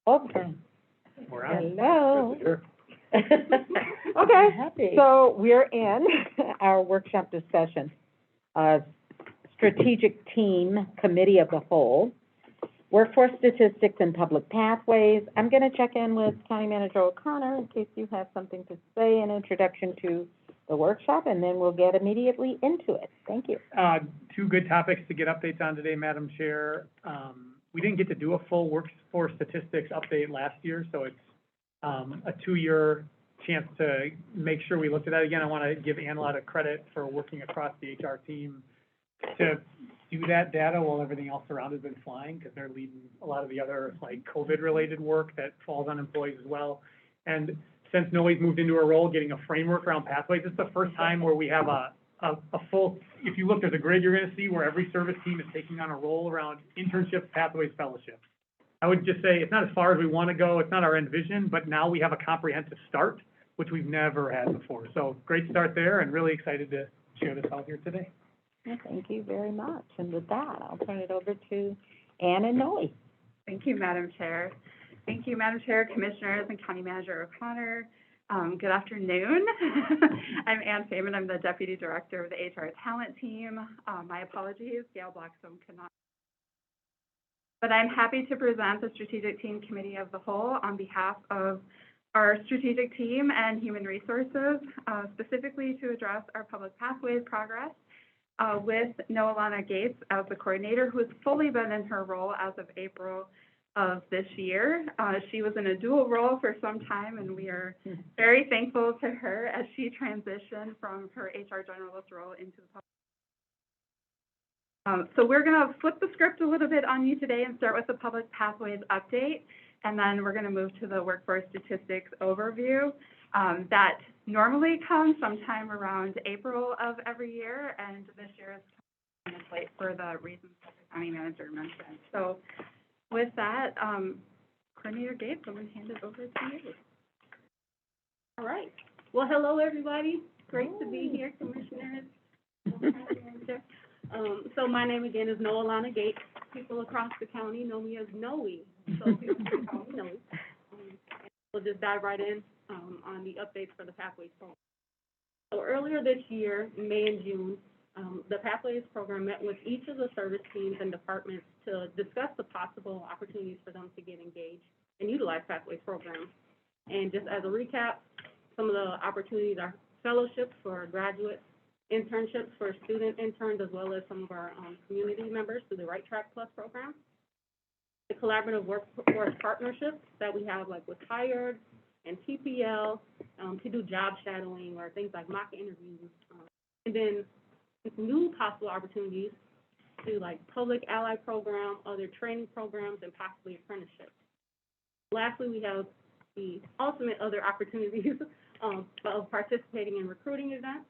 Okay. We're on. Hello. Sure. Okay, Happy. so we're in our workshop discussion, strategic team, committee of the whole, workforce statistics and public pathways. I'm gonna check in with County Manager O'Connor in case you have something to say, an introduction to the workshop, and then we'll get immediately into it. Thank you. Two good topics to get updates on today, Madam Chair. We didn't get to do a full workforce statistics update last year, so it's a 2-year chance to make sure we looked at that again. I want to give Ann a lot of credit for working across the HR team to do that data while everything else around has been flying, because they're leading a lot of the other, like, COVID-related work that falls on employees as well. And since Noe's moved into her role, getting a framework around pathways, this is the first time where we have a full, if you look, there's a grid you're going to see where every service team is taking on a role around internships, pathways, fellowships. I would just say it's not as far as we want to go, it's not our end vision, but now we have a comprehensive start, which we've never had before. So great start there, and really excited to share this out here today. Well, thank you very much. And with that, I'll turn it over to Ann and Noe. Thank you, Madam Chair. Thank you, Madam Chair, Commissioners, and County Manager O'Connor. Good afternoon. I'm Ann Feynman. I'm the Deputy Director of the HR Talent Team. My apologies, Gail Blackstone could not. But I'm happy to present the Strategic Team Committee of the Whole on behalf of our strategic team and human resources, specifically to address our public pathways progress with Noelana Gates as the coordinator, who has fully been in her role as of April of this year. She was in a dual role for some time, and we are very thankful to her as she transitioned from her HR generalist role into the public. So we're going to flip the script a little bit on you today and start with the public pathways update, and then we're going to move to the workforce statistics overview. That normally comes sometime around April of every year, and this year is kind of late for the reasons that the county manager mentioned. So with that, Coordinator Gates, I'm going to hand it over to you. All right. Well, hello, everybody. Great to be here, Commissioners. So my name again is Noelana Gates. People across the county know me as Noe, so people can call me Noe. We'll just dive right in on the updates for the Pathways program. So earlier this year, in May and June, the Pathways program met with each of the service teams and departments to discuss the possible opportunities for them to get engaged and utilize Pathways programs. And just as a recap, some of the opportunities are fellowships for graduates, internships for student interns, as well as some of our community members through the Right Track Plus program. The collaborative workforce partnerships that we have, like with Hired and TPL, to do job shadowing or things like mock interviews. And then new possible opportunities to like public ally program, other training programs, and possibly apprenticeships. Lastly, we have the ultimate other opportunities of participating in recruiting events,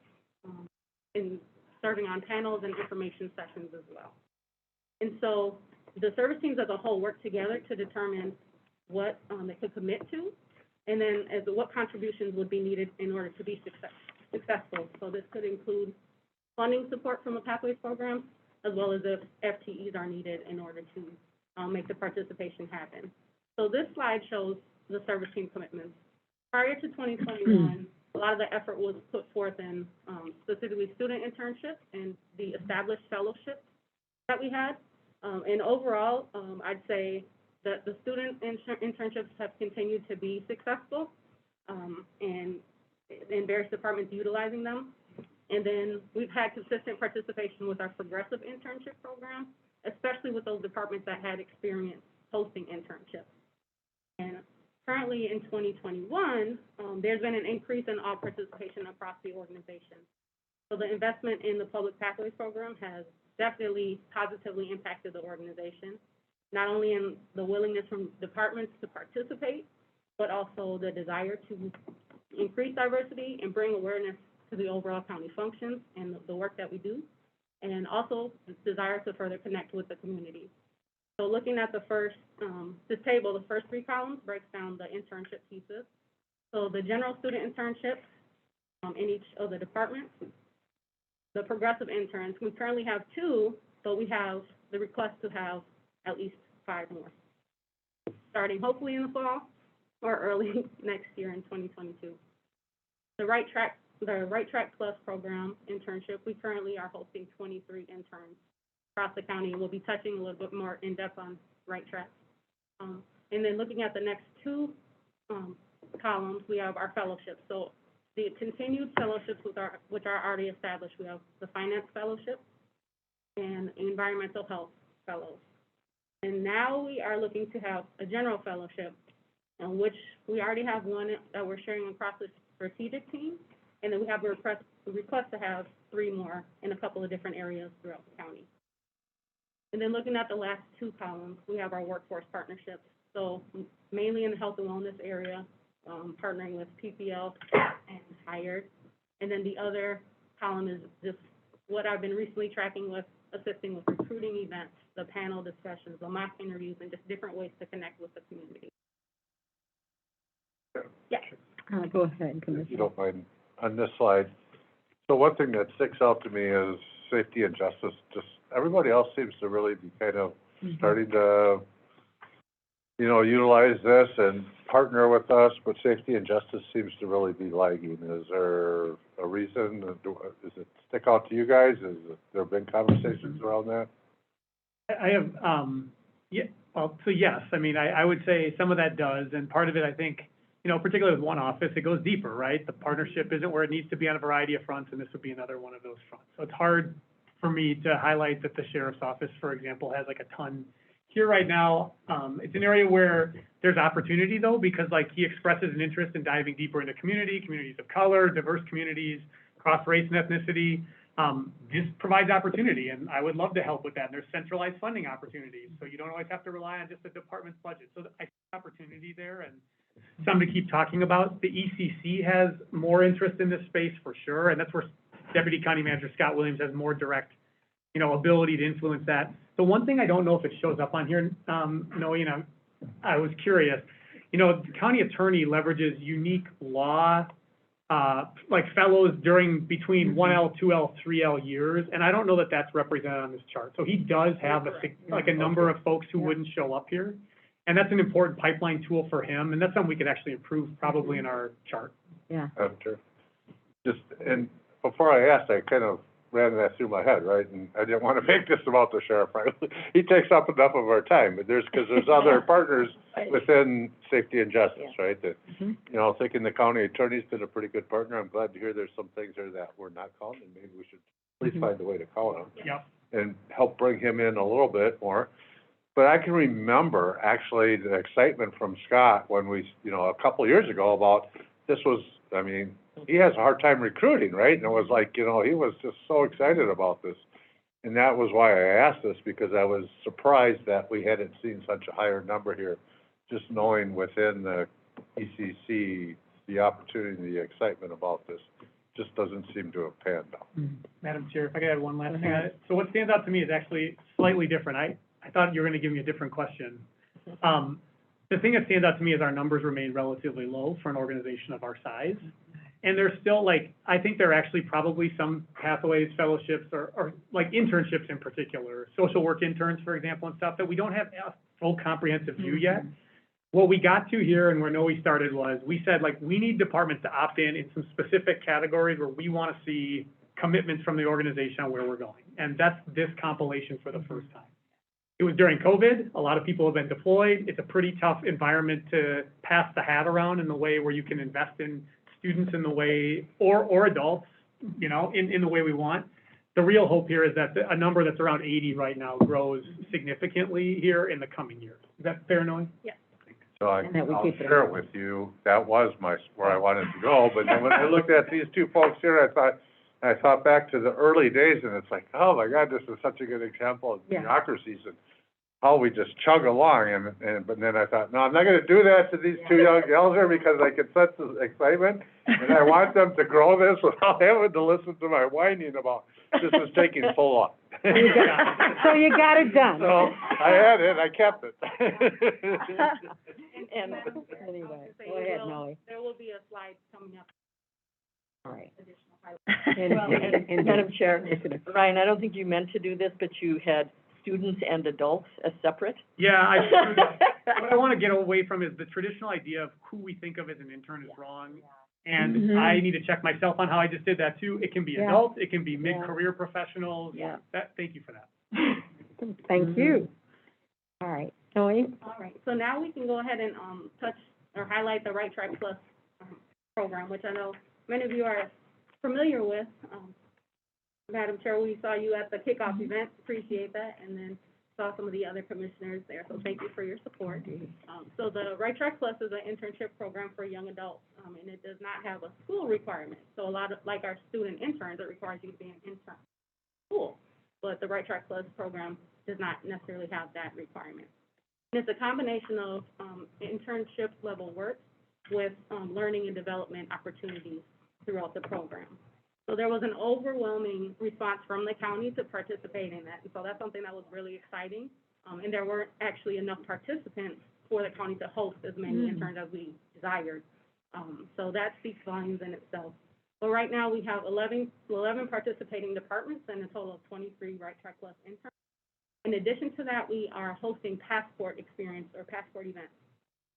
and serving on panels and information sessions as well. And so the service teams as a whole work together to determine what they could commit to, and then as what contributions would be needed in order to be successful. So this could include funding support from the Pathways program, as well as if FTEs are needed in order to make the participation happen. So this slide shows the service team commitments. Prior to 2021, a lot of the effort was put forth in specifically student internships and the established fellowships that we had. And overall, I'd say that the student internships have continued to be successful, and in various departments utilizing them. And then we've had consistent participation with our progressive internship program, especially with those departments that had experience hosting internships. And currently in 2021, there's been an increase in all participation across the organization. So the investment in the Public Pathways program has definitely positively impacted the organization, not only in the willingness from departments to participate, but also the desire to increase diversity and bring awareness to the overall county functions and the work that we do, and also the desire to further connect with the community. So looking at the first, this table, the first 3 columns breaks down the internship pieces. So the general student internships in each of the departments. The progressive interns, we currently have 2, but we have the request to have at least 5 more. starting hopefully in the fall or early next year in 2022. The Right Track Plus program internship, we currently are hosting 23 interns across the county, and we'll be touching a little bit more in depth on Right Track. And then looking at the next two columns, we have our fellowships. So the continued fellowships which are already established. We have the Finance Fellowship and Environmental Health Fellows. And now we are looking to have a General Fellowship, in which we already have one that we're sharing across the strategic team, and then we have a request to have 3 more in a couple of different areas throughout the county. And then looking at the last 2 columns, we have our workforce partnerships. So mainly in the health and wellness area, partnering with PPL and Hired. And then the other column is just what I've been recently tracking with, assisting with recruiting events, the panel discussions, the mock interviews, and just different ways to connect with the community. Yeah. Go ahead, If you Commissioner. don't mind, on this slide, so one thing that sticks out to me is safety and justice. Just, everybody else seems to really be kind of starting to, you know, utilize this and partner with us, but safety and justice seems to really be lagging. Is there a reason? Does it stick out to you guys? There been conversations around that? I have, so yes, I mean, I would say some of that does, and part of it, I think, you know, particularly with one office, it goes deeper, right? The partnership isn't where it needs to be on a variety of fronts, and this would be another one of those fronts. So it's hard for me to highlight that the sheriff's office, for example, has like a ton here right now. It's an area where there's opportunity though, because like he expresses an interest in diving deeper into communities of color, diverse communities, cross race and ethnicity. This provides opportunity, and I would love to help with that. And there's centralized funding opportunities, so you don't always have to rely on just the department's budget. So I see opportunity there, and something to keep talking about. The ECC has more interest in this space for sure, and that's where Deputy County Manager Scott Williams has more direct, you know, ability to influence that. The one thing I don't know if it shows up on here, no, you know, I was curious. You know, the county attorney leverages unique law, like fellows between 1L, 2L, 3L years, and I don't know that that's represented on this chart. So he does have a number of folks who wouldn't show up here, and that's an important pipeline tool for him, and that's something we could actually improve probably in our chart. Yeah. After. Just, and before I asked, I kind of ran that through my head, right? And I didn't want to make this about the sheriff, right? He takes up enough of our time, but there's other partners within safety and justice, right? That, you know, thinking the county attorney's been a pretty good partner. I'm glad to hear there's some things there that we're not calling, and maybe we should at least find a way to call them. Yep. And help bring him in a little bit more. But I can remember actually the excitement from Scott when we, you know, a couple of years ago about this was, I mean, he has a hard time recruiting, right? And it was like, you know, he was just so excited about this. And that was why I asked this, because I was surprised that we hadn't seen such a higher number here, just knowing within the ECC, the opportunity, the excitement about this just doesn't seem to have panned out. Madam Chair, if I could add one last thing. So what stands out to me is actually slightly different. I thought you were going to give me a different question. The thing that stands out to me is our numbers remain relatively low for an organization of our size. And there's still, like, I think there are actually probably some pathways, fellowships, or like internships in particular, social work interns, for example, and stuff that we don't have a full comprehensive view yet. What we got to here and where NOE started was, we said, like, we need departments to opt in some specific categories where we want to see commitments from the organization on where we're going. And that's this compilation for the first time. It was during COVID. A lot of people have been deployed. It's a pretty tough environment to pass the hat around in the way where you can invest in students in the way, or adults, you know, in the way we want. The real hope here is that a number that's around 80 right now grows significantly here in the coming years. Is that fair, Noe? Yes. So I'll keep it share it with you. That was where I wanted to go. But then when I looked at these two folks here, I thought back to the early days, and it's like, oh my God, this is such a good example of bureaucracies and how we just chug along. But then I thought, no, I'm not going to do that to these two young gals here, because I can sense the excitement, and I want them to grow this without having to listen to my whining about this is taking so long. So you got it done. So I had it, I kept it. And anyway, go ahead, Noe. There will be a slide coming up. All right. Additional highlights. And Madam Chair, Ryan, I don't think you meant to do this, but you had students and adults as separate. Yeah, I what I want to get away from is the traditional idea of who we think of as an intern is wrong. And Mhm. I need to check myself on how I just did that too. It can be Yeah. adults, it can be mid-career professionals. Yeah. Thank you for that. Thank you. All right, Noe? All right, so now we can go ahead and, touch or highlight the Right Track Plus, program, which I know many of you are familiar with. Madam Chair, we saw you at the kickoff event, appreciate that, and then saw some of the other commissioners there, so thank you for your support. So the Right Track Plus is an internship program for young adults, and it does not have a school requirement. So a lot of, like our student interns, it requires you to be an intern in school, but the Right Track Plus program does not necessarily have that requirement. And it's a combination of, internship level work with, learning and development opportunities throughout the program. So there was an overwhelming response from the county to participate in that, and so that's something that was really exciting. And there weren't actually enough participants for the county to host as many interns as we desired. So that speaks volumes in itself. But right now, we have 11 participating departments and a total of 23 Right Track Plus interns. In addition to that, we are hosting passport experience or passport events.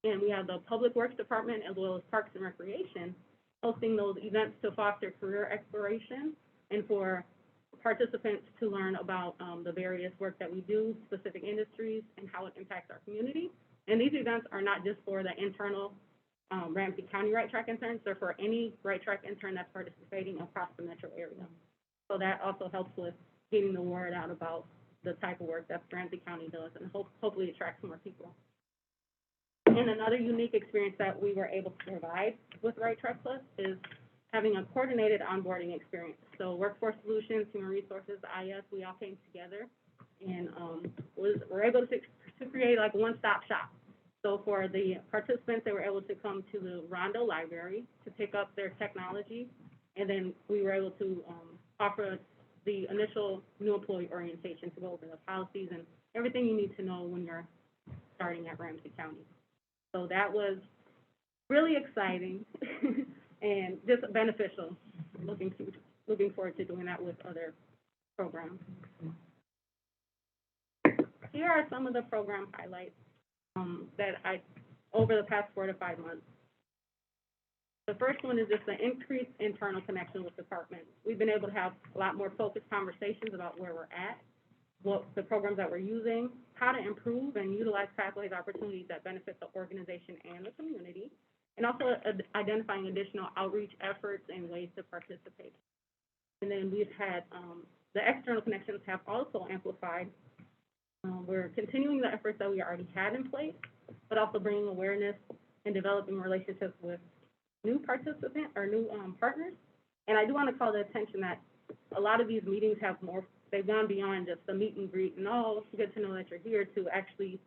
And we have the Public Works Department as well as Parks and Recreation hosting those events to foster career exploration and for participants to learn about the various work that we do, specific industries, and how it impacts our community. And these events are not just for the internal Ramsey County Right Track interns, they're for any Right Track intern that's participating across the metro area. So that also helps with getting the word out about the type of work that Ramsey County does, and hopefully attracts more people. And another unique experience that we were able to provide with Right Track Plus is having a coordinated onboarding experience. So Workforce Solutions, Human Resources, IS, we all came together and were able to create like a one-stop shop. So for the participants, they were able to come to the Rondo Library to pick up their technology, and then we were able to offer the initial new employee orientation to go over the policies and everything you need to know when you're starting at Ramsey County. So that was really exciting and just beneficial. Looking forward to doing that with other programs. Here are some of the program highlights that over the past 4 to 5 months. The first one is just the increased internal connection with departments. We've been able to have a lot more focused conversations about where we're at, what the programs that we're using, how to improve and utilize pathways opportunities that benefit the organization and the community, and also identifying additional outreach efforts and ways to participate. And then we've had, the external connections have also amplified. We're continuing the efforts that we already had in place, but also bringing awareness and developing relationships with new participants or new partners. And I do want to call the attention that a lot of these meetings have they've gone beyond just the meet and greet and, oh, it's good to know that you're here, to actually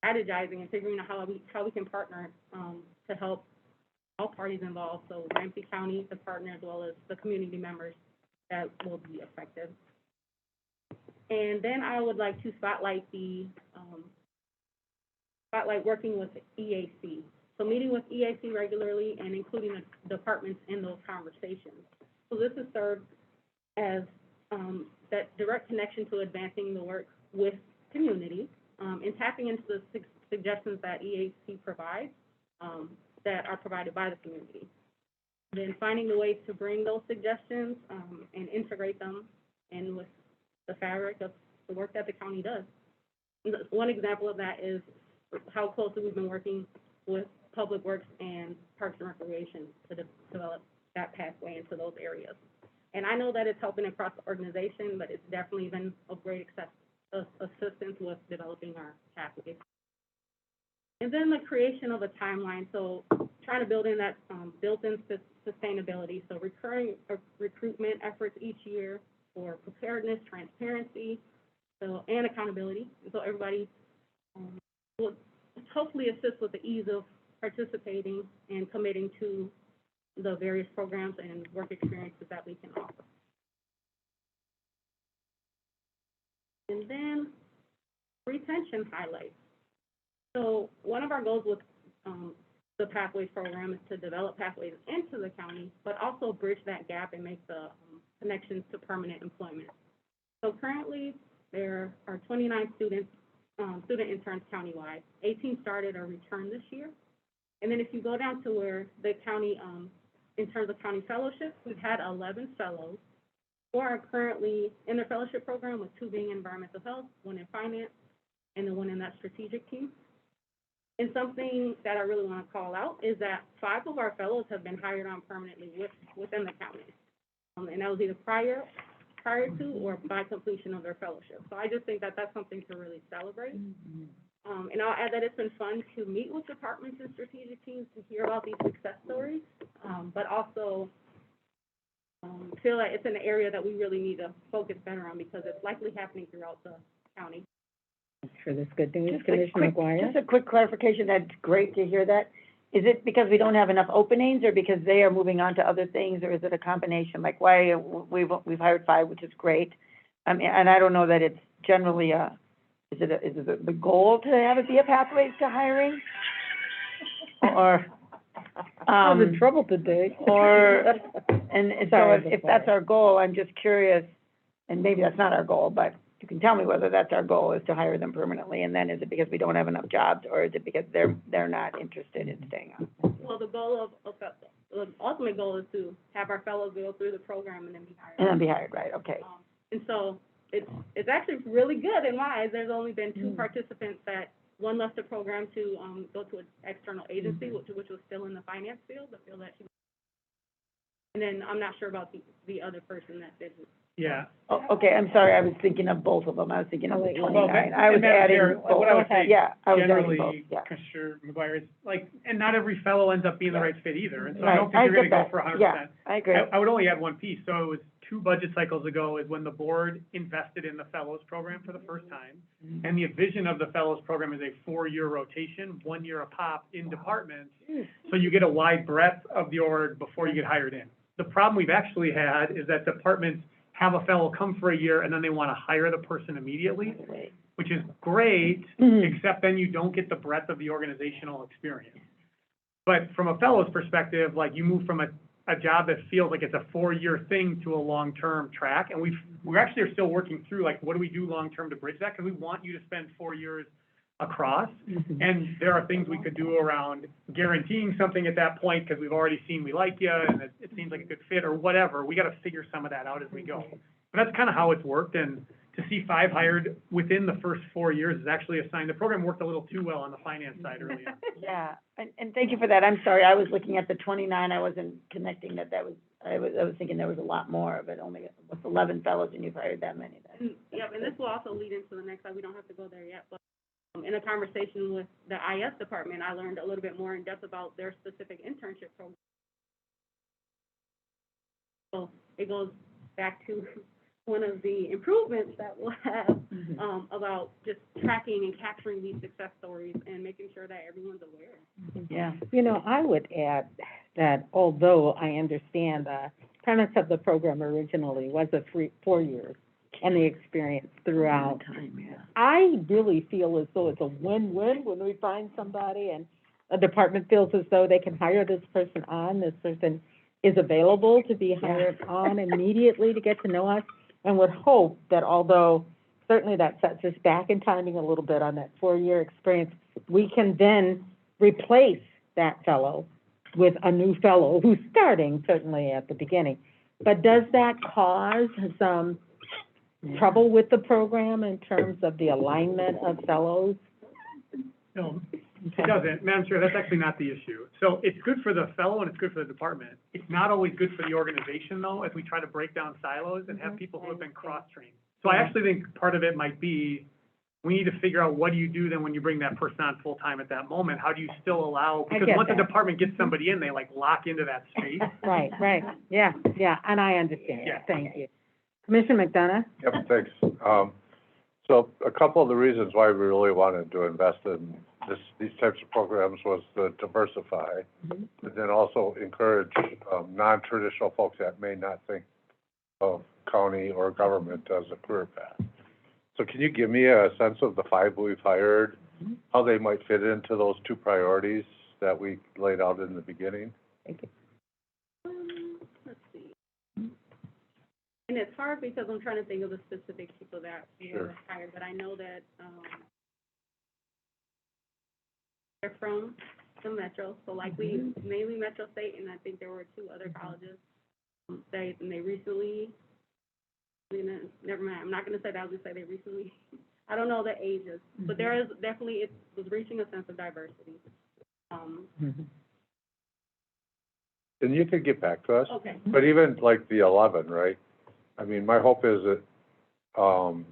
strategizing and figuring out how we can partner to help all parties involved. So Ramsey County, the partner, as well as the community members that will be affected. And then I would like to spotlight working with EAC. So meeting with EAC regularly and including the departments in those conversations. So this has served as that direct connection to advancing the work with community and tapping into the suggestions that EAC provides that are provided by the community. Then finding the ways to bring those suggestions and integrate them in with the fabric of the work that the county does. And one example of that is how closely we've been working with Public Works and Parks and Recreation to develop that pathway into those areas. And I know that it's helping across the organization, but it's definitely been of great assistance with developing our pathways. And then the creation of a timeline, so trying to build in that built-in sustainability, so recurring recruitment efforts each year for preparedness, transparency, and accountability. So everybody will hopefully assist with the ease of participating and committing to the various programs and work experiences that we can offer. And then retention highlights. So one of our goals with the Pathways program is to develop pathways into the county, but also bridge that gap and make the connections to permanent employment. So currently, there are 29 students student interns countywide. 18 started or returned this year. And then if you go down to where the county, in terms of county fellowships, we've had 11 fellows who are currently in their fellowship program, with 2 being in environmental health, 1 in finance, and the 1 in that strategic team. And something that I really want to call out is that 5 of our fellows have been hired on permanently within the county. And that was either prior to or by completion of their fellowship. So I just think that that's something to really celebrate. And I'll add that it's been fun to meet with departments and strategic teams to hear about these success stories, but also feel like it's an area that we really need to focus better on, because it's likely happening throughout the county. For this good news, Just a Commissioner quick, McGuire? just a quick clarification, that's great to hear that. Is it because we don't have enough openings, or because they are moving on to other things, or is it a combination? Like, why, we've hired 5, which is great. I mean, and I don't know that it's generally is it the goal to have it be a pathway to hiring? Or, I'm in trouble today. or, and so Sorry, if that's our goal, I'm just curious, and maybe that's not our goal, but you can tell me whether that's our goal, is to hire them permanently, and then is it because we don't have enough jobs, or is it because they're not interested in staying on? Well, the goal the ultimate goal is to have our fellows go through the program and then be hired. And then be hired, right, okay. And so it's actually really good in my eyes. There's only been 2 participants that, one left the program to go to an external agency, which was still in the finance field, the field that she. And then I'm not sure about the other person that did. Yeah. Oh, okay, I'm sorry, I was thinking of both of them, I was thinking of the Well, 29, I was Madam adding Chair, both. what I would say Yeah, I was adding both, generally, yeah. Commissioner McGuire, is like, and not every fellow ends up being the right fit either, and so I Right, don't think you're gonna get go that. for 100%. Yeah, I agree. I would only add one piece. So it was 2 budget cycles ago is when the board invested in the fellows program for the first time. And the vision of the fellows program is a 4-year rotation, 1 year a pop in departments. So you get a wide breadth of the org before you get hired in. The problem we've actually had is that departments have a fellow come for a year and then they want to hire the person immediately, which is great, except then you don't get the breadth of the organizational experience. But from a fellow's perspective, like, you move from a job that feels like it's a 4-year thing to a long-term track, and we actually are still working through, like, what do we do long-term to bridge that? Because we want you to spend 4 years across, and there are things we could do around guaranteeing something at that point, because we've already seen we like you, and it seems like a good fit, or whatever. We got to figure some of that out as we go. But that's kind of how it's worked, and to see 5 hired within the first 4 years is actually a sign the program worked a little too well on the finance side early on. Yeah, and thank you for that, I'm sorry, I was looking at the 29, I wasn't connecting that I was thinking there was a lot more, but only with 11 fellows, and you've hired that many. Yep, and this will also lead into the next slide. We don't have to go there yet, but in a conversation with the IS department, I learned a little bit more in depth about their specific internship program. So it goes back to one of the improvements that we'll have about just tracking and capturing these success stories and making sure that everyone's aware. Yeah. You know, I would add that although I understand the premise of the program originally was 4 years and the experience throughout, I really feel as though it's a win-win when we find somebody and a department feels as though they can hire this person on, this person is available to be hired on immediately to get to know us, and would hope that although certainly that sets us back in timing a little bit on that 4-year experience, we can then replace that fellow with a new fellow who's starting certainly at the beginning. But does that cause some trouble with the program in terms of the alignment of fellows? No, it doesn't. Madam Chair, that's actually not the issue. So it's good for the fellow and it's good for the department. It's not always good for the organization, though, as we try to break down silos and have people who have been cross-trained. So I actually think part of it might be, we need to figure out what do you do then when you bring that person on full-time at that moment? How do you still allow, because once the department gets somebody in, they like lock into that space. Right, yeah, and I understand, Yeah. thank you. Commissioner McDonough? Yep, thanks. So a couple of the reasons why we really wanted to invest in these types of programs was to diversify, but then also encourage, non-traditional folks that may not think of county or government as a career path. So can you give me a sense of the 5 we've hired, how they might fit into those 2 priorities that we laid out in the beginning? Thank you. Let's see. And it's hard because I'm trying to think of the specific people that were hired, but I know that, they're from the Metro, so likely mainly Metro State, and I think there were 2 other colleges. They recently, never mind, I'm not gonna say that, I was gonna say they recently, I don't know their ages, but there is definitely, it was reaching a sense of diversity. And you could get back to us. Okay. But even like the 11, right? I mean, my hope is that,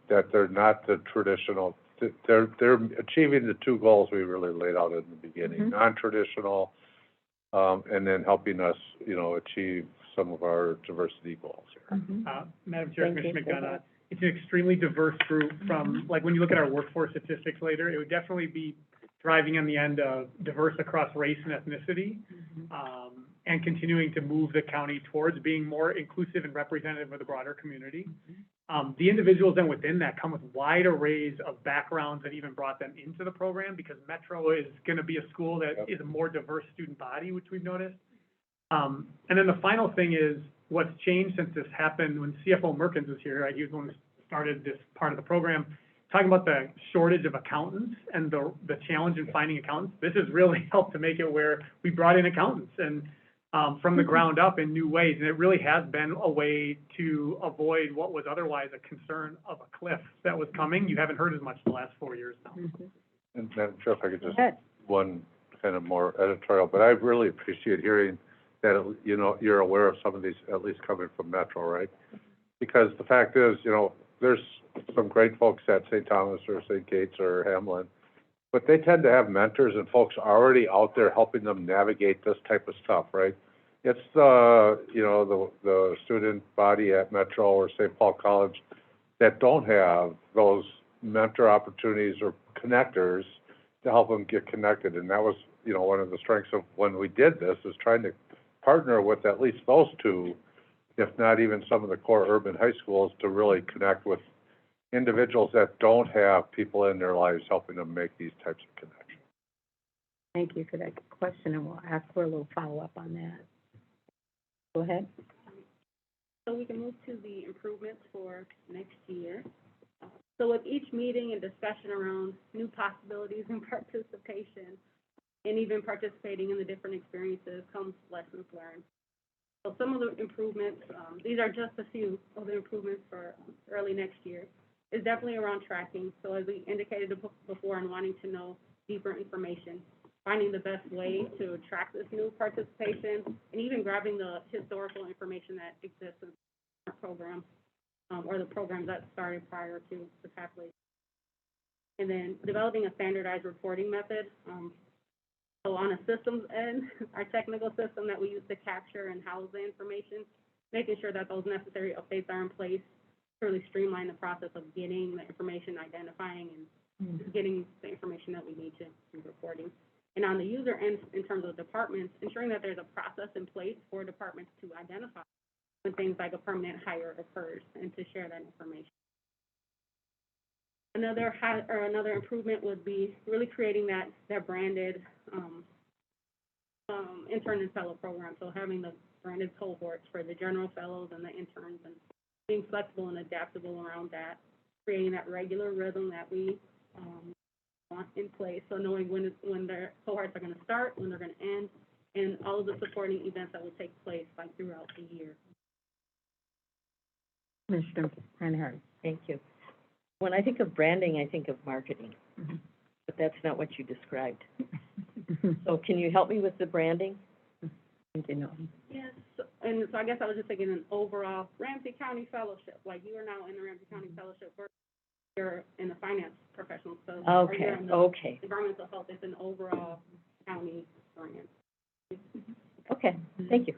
that they're not the traditional, they're achieving the 2 goals we really laid out in the beginning. Non-traditional, and then helping us, you know, achieve some of our diversity goals here. Madam Chair, Thank you. Commissioner McDonough, it's an extremely diverse group from, like, when you look at our workforce statistics later, it would definitely be driving on the end of diverse across race and ethnicity, and continuing to move the county towards being more inclusive and representative of the broader community. The individuals then within that come with wide arrays of backgrounds that even brought them into the program, because Metro is gonna be a school that is a more diverse student body, which we've noticed. And then the final thing is, what's changed since this happened, when CFO Merkins was here, right, he was the one who started this part of the program, talking about the shortage of accountants and the challenge in finding accountants. This has really helped to make it where we brought in accountants and, from the ground up in new ways. And it really has been a way to avoid what was otherwise a concern of a cliff that was coming. You haven't heard as much the last 4 years now. And Madam Chair, if I could just, Good. one kind of more editorial, but I really appreciate hearing that, you know, you're aware of some of these, at least coming from Metro, right? Because the fact is, you know, there's some great folks at St. Thomas or St. Gates or Hamlin, but they tend to have mentors and folks already out there helping them navigate this type of stuff, right? It's the, you know, the student body at Metro or St. Paul College that don't have those mentor opportunities or connectors to help them get connected. And that was, you know, one of the strengths of when we did this, is trying to partner with at least those 2, if not even some of the core urban high schools, to really connect with individuals that don't have people in their lives helping them make these types of connections. Thank you for that question, and we'll ask for a little follow-up on that. Go ahead. So we can move to the improvements for next year. So with each meeting and discussion around new possibilities and participation, and even participating in the different experiences, comes lessons learned. So some of the improvements, these are just a few of the improvements for early next year, is definitely around tracking. So as we indicated before, and wanting to know deeper information, finding the best way to track this new participation, and even grabbing the historical information that exists in our program, or the programs that started prior to the pathway. And then developing a standardized reporting method. So on a systems end, our technical system that we use to capture and house the information, making sure that those necessary updates are in place to really streamline the process of getting the information, identifying, and getting the information that we need to do reporting. And on the user end, in terms of departments, ensuring that there's a process in place for departments to identify when things like a permanent hire occurs, and to share that information. Another improvement would be really creating that branded intern and fellow program. So having the branded cohorts for the general fellows and the interns, and being flexible and adaptable around that, creating that regular rhythm that we want in place. So knowing when their cohorts are going to start, when they're going to end, and all of the supporting events that will take place throughout the year. Commissioner Reinhardt. Thank you. When I think of branding, I think of marketing, but that's not what you described. So can you help me with the branding? Thank you, no. Yes, and so I guess I was just thinking an overall Ramsey County Fellowship, like you are now in the Ramsey County Fellowship, or you're in the finance professional, so. Or you're in the Okay. environmental health, it's an overall county brand. Okay, thank you.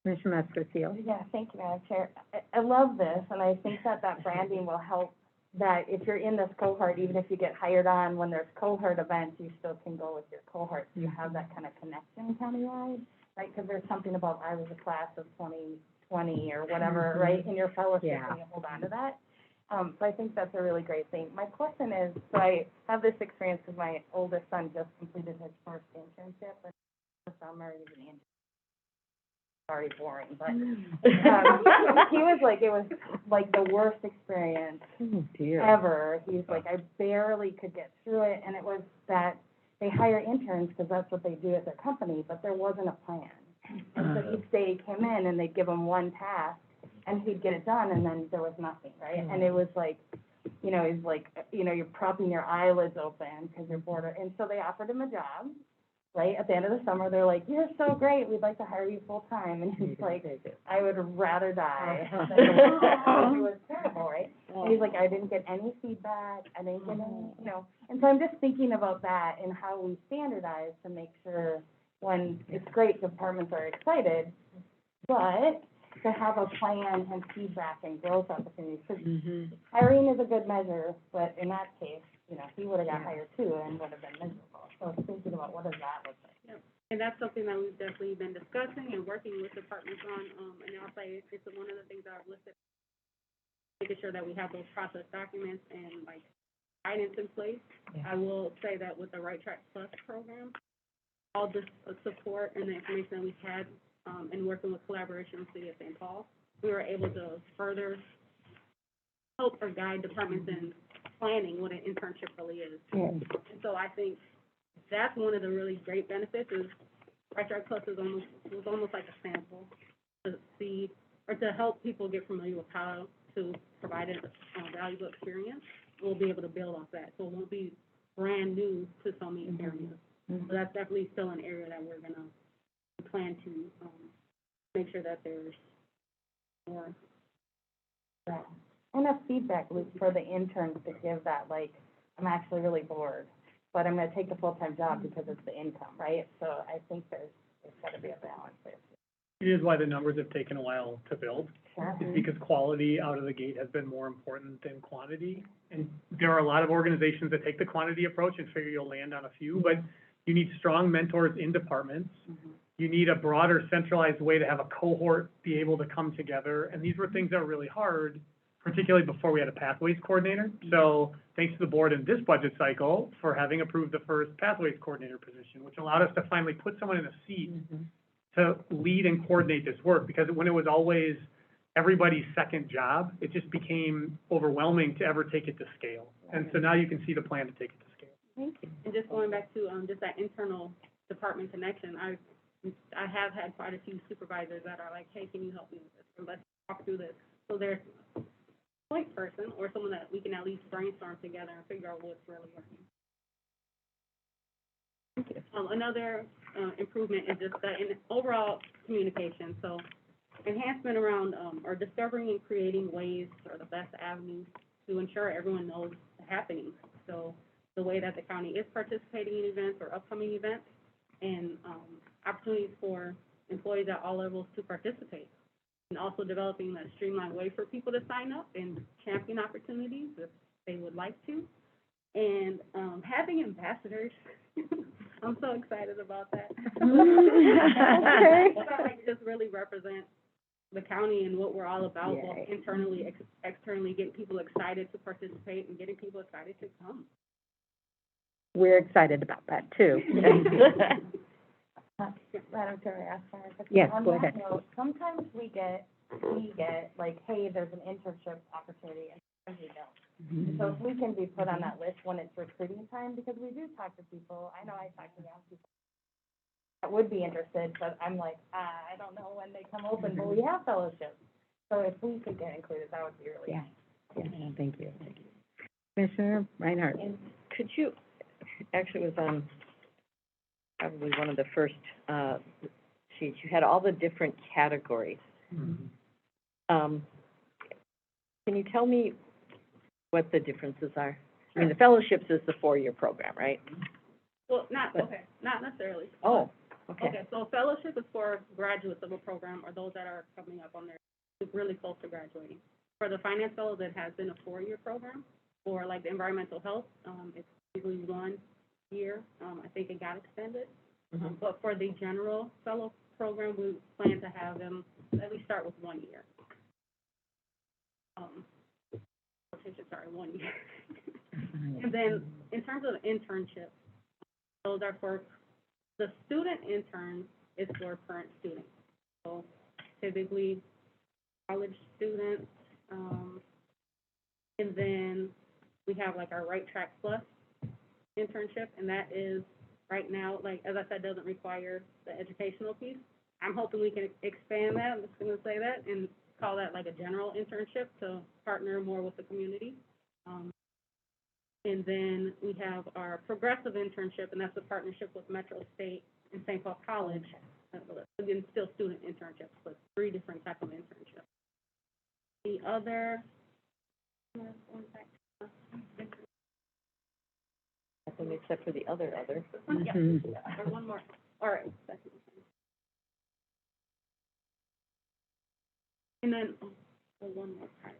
Commissioner Mascarcio. Yeah, thank you, Madam Chair. I love this, and I think that branding will help, that if you're in this cohort, even if you get hired on, when there's cohort events, you still can go with your cohort. So you have that kind of connection countywide, right? Because there's something about, I was a class of 2020 or whatever, right, in your fellowship, Yeah. and you hold on to that. So I think that's a really great thing. My question is, so I have this experience because my oldest son just completed his first internship in the summer. He's an intern. Sorry, boring, but he was like, it was like the worst experience Oh, dear. ever. He's like, I barely could get through it, and it they hire interns because that's what they do at their company, but there wasn't a plan. And so each day he came in and they'd give him one task and he'd get it done and then there was nothing, right? And it was like, you know, it's like, you know, you're propping your eyelids open because you're bored. And so they offered him a job, right? At the end of the summer, they're like, you're so great, we'd like to hire you full time. And he's like, I would rather die. It was terrible, right? And he's like, I didn't get any feedback, I didn't get any, you know. And so I'm just thinking about that and how we standardize to make sure when, it's great, departments are excited, but to have a plan and feedback and growth opportunities. 'Cause hiring is a good measure, but in that case, you know, he would have got hired too and would have been miserable. So I was thinking about what does that look like? Yep. And that's something that we've definitely been discussing and working with departments on, and I'll say it's one of the things that I've listed, making sure that we have those process documents and like guidance in place. I will say that with the Right Track Plus program, all the support and the information that we've had, and working with collaboration with City of St. Paul, we were able to further help or guide departments in planning what an internship really is. And so I think that's one of the really great benefits is Right Track Plus was almost like a sample to see, or to help people get familiar with how to provide a valuable experience. We'll be able to build off that, so it won't be brand new to so many areas. So that's definitely still an area that we're gonna plan to make sure that there's more. Right. And a feedback loop for the interns to give that, like, I'm actually really bored, but I'm gonna take the full-time job because it's the income, right? So I think there's gotta be a balance there. It is why the numbers have taken a while to build. Sure. Is because quality out of the gate has been more important than quantity. And there are a lot of organizations that take the quantity approach and figure you'll land on a few, but you need strong mentors in departments. You need a broader centralized way to have a cohort be able to come together. And these were things that were really hard, particularly before we had a pathways coordinator. So thanks to the board in this budget cycle for having approved the first pathways coordinator position, which allowed us to finally put someone in a seat to lead and coordinate this work. Because when it was always everybody's second job, it just became overwhelming to ever take it to scale. And so now you can see the plan to take it to scale. Thank you. And just going back to, just that internal department connection, I have had quite a few supervisors that are like, hey, can you help me with this? Or let's talk through this. So there's a point person or someone that we can at least brainstorm together and figure out what's really working. Another improvement is just that in overall communication. So enhancement around, or discovering and creating ways or the best avenues to ensure everyone knows the happenings. So the way that the county is participating in events or upcoming events, and opportunities for employees at all levels to participate. And also developing a streamlined way for people to sign up and champion opportunities if they would like to. And having ambassadors, I'm so excited about that. That like just really represent the county and what we're all about, both internally, externally, getting people excited to participate and getting people excited to come. We're excited about that too. Madam Chair, I ask for a question? Yes, On go that ahead. note, sometimes we get like, hey, there's an internship opportunity, and sometimes we don't. So if we can be put on that list when it's recruiting time, because we do talk to people, I know I talk to young people that would be interested, but I'm like, I don't know when they come open, but we have fellowships. So if we could get included, that would be really nice. Yeah, thank you. Commissioner Reinhardt. And could you, actually it was on probably one of the first sheets, you had all the different categories. Can you tell me what the differences are? I mean, the fellowships is the 4-year program, right? Well, not necessarily. Oh, okay. Okay, so fellowship is for graduates of a program or those that are coming up on their, really close to graduating. For the finance fellows, it has been a 4-year program. For like the environmental health, it's usually 1 year. I think it got extended. But for the general fellow program, we plan to have them at least start with 1 year. Sorry, 1 year. And then in terms of internships, those are for the student intern is for current students. So typically college students, and then we have like our Right Track Plus internship, and that is right now, like, as I said, doesn't require the educational piece. I'm hoping we can expand that, I'm just gonna say that, and call that like a general internship to partner more with the community. And then we have our progressive internship, and that's a partnership with Metro State and St. Paul College. Again, still student internships, but 3 different types of internships. The other, Nothing except for the other. yeah, or one more, all right. And then, one more part.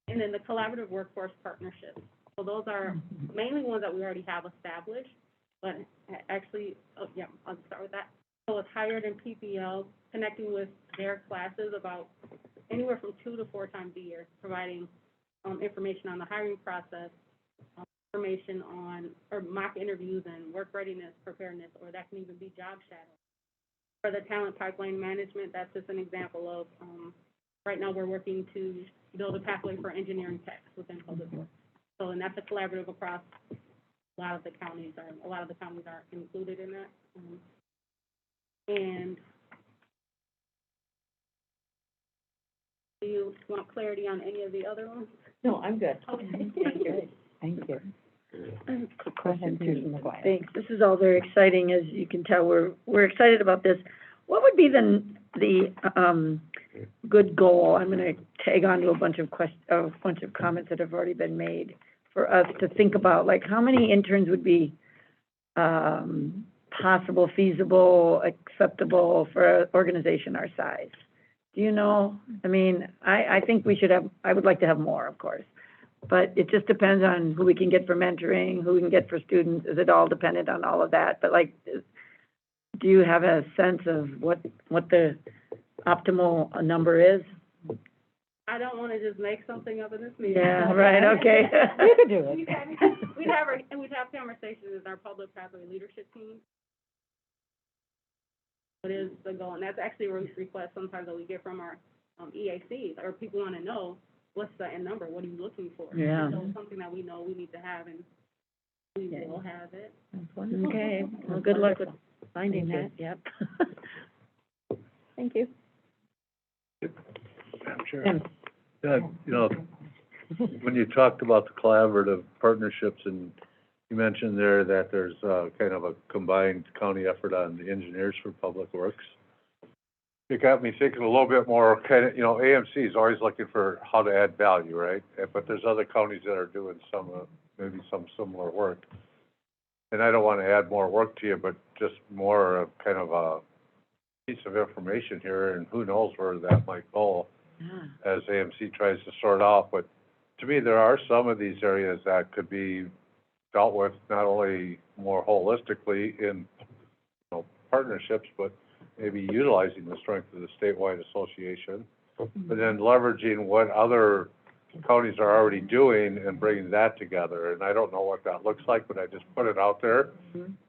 And then the collaborative workforce partnerships. So those are mainly ones that we already have established, but actually, I'll start with that. So it's hired in PPL, connecting with their classes about anywhere from 2 to 4 times a year, providing information on the hiring process, information on, or mock interviews and work readiness, preparedness, or that can even be job shadowing. For the talent pipeline management, that's just an example of, right now we're working to build a pathway for engineering techs within public works. So, and that's a collaborative across a lot of the counties are included in that. And do you want clarity on any of the other ones? No, I'm good. Okay. Thank you. Thank you. Quick Go ahead, Commissioner McGuire. Thanks. This is all very exciting, as you can tell. We're excited about this. What would be the good goal? I'm gonna tag on to a bunch of comments that have already been made for us to think about, like, how many interns would be, possible, feasible, acceptable for an organization our size? Do you know? I mean, I think we should have, I would like to have more, of course. But it just depends on who we can get for mentoring, who we can get for students. Is it all dependent on all of that? But, like, do you have a sense of what the optimal number is? I don't want to just make something up in this meeting. Yeah, right, okay. You could do it. We'd have conversations with our public pathway leadership team. What is the goal? And that's actually a request sometimes that we get from our EACs, or people want to know, what's the end number? What are you looking for? Yeah. So it's something that we know we need to have, and we will have it. That's wonderful. Okay, well, good luck with finding Thank that, yep. Thank you. Sure. Tim? Yeah, you know, when you talked about the collaborative partnerships, and you mentioned there that there's kind of a combined county effort on the engineers for public works. It got me thinking a little bit more, kind of, AMC is always looking for how to add value, right? But there's other counties that are doing maybe some similar work. And I don't want to add more work to you, but just more of kind of a piece of information here, and who knows where that might go as AMC tries to sort out. But to me, there are some of these areas that could be dealt with not only more holistically in, partnerships, but maybe utilizing the strength of the statewide association, but then leveraging what other counties are already doing and bringing that together. And I don't know what that looks like, but I just put it out there,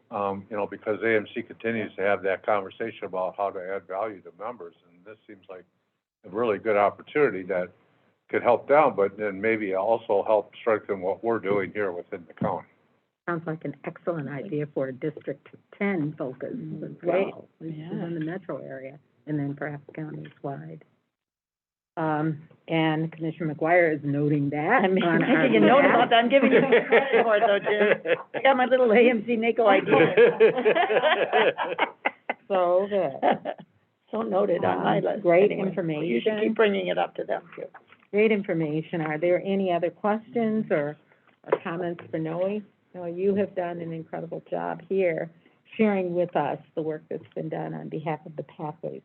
because AMC continues to have that conversation about how to add value to members. And this seems like a really good opportunity that could help them, but then maybe also help strengthen what we're doing here within the county. Sounds like an excellent idea for a District 10 focus as well, within the metro area, and then perhaps counties-wide. And Commissioner McGuire is noting that. I'm on our making a note behalf. about that, I'm giving you some credit for it though, Jim. I got my little AMC NACO idea. So good. So noted on my list. Great anyway. information. You should keep bringing it up to them, too. Great information. Are there any other questions or comments for Noe? Noe, you have done an incredible job here, sharing with us the work that's been done on behalf of the Pathways,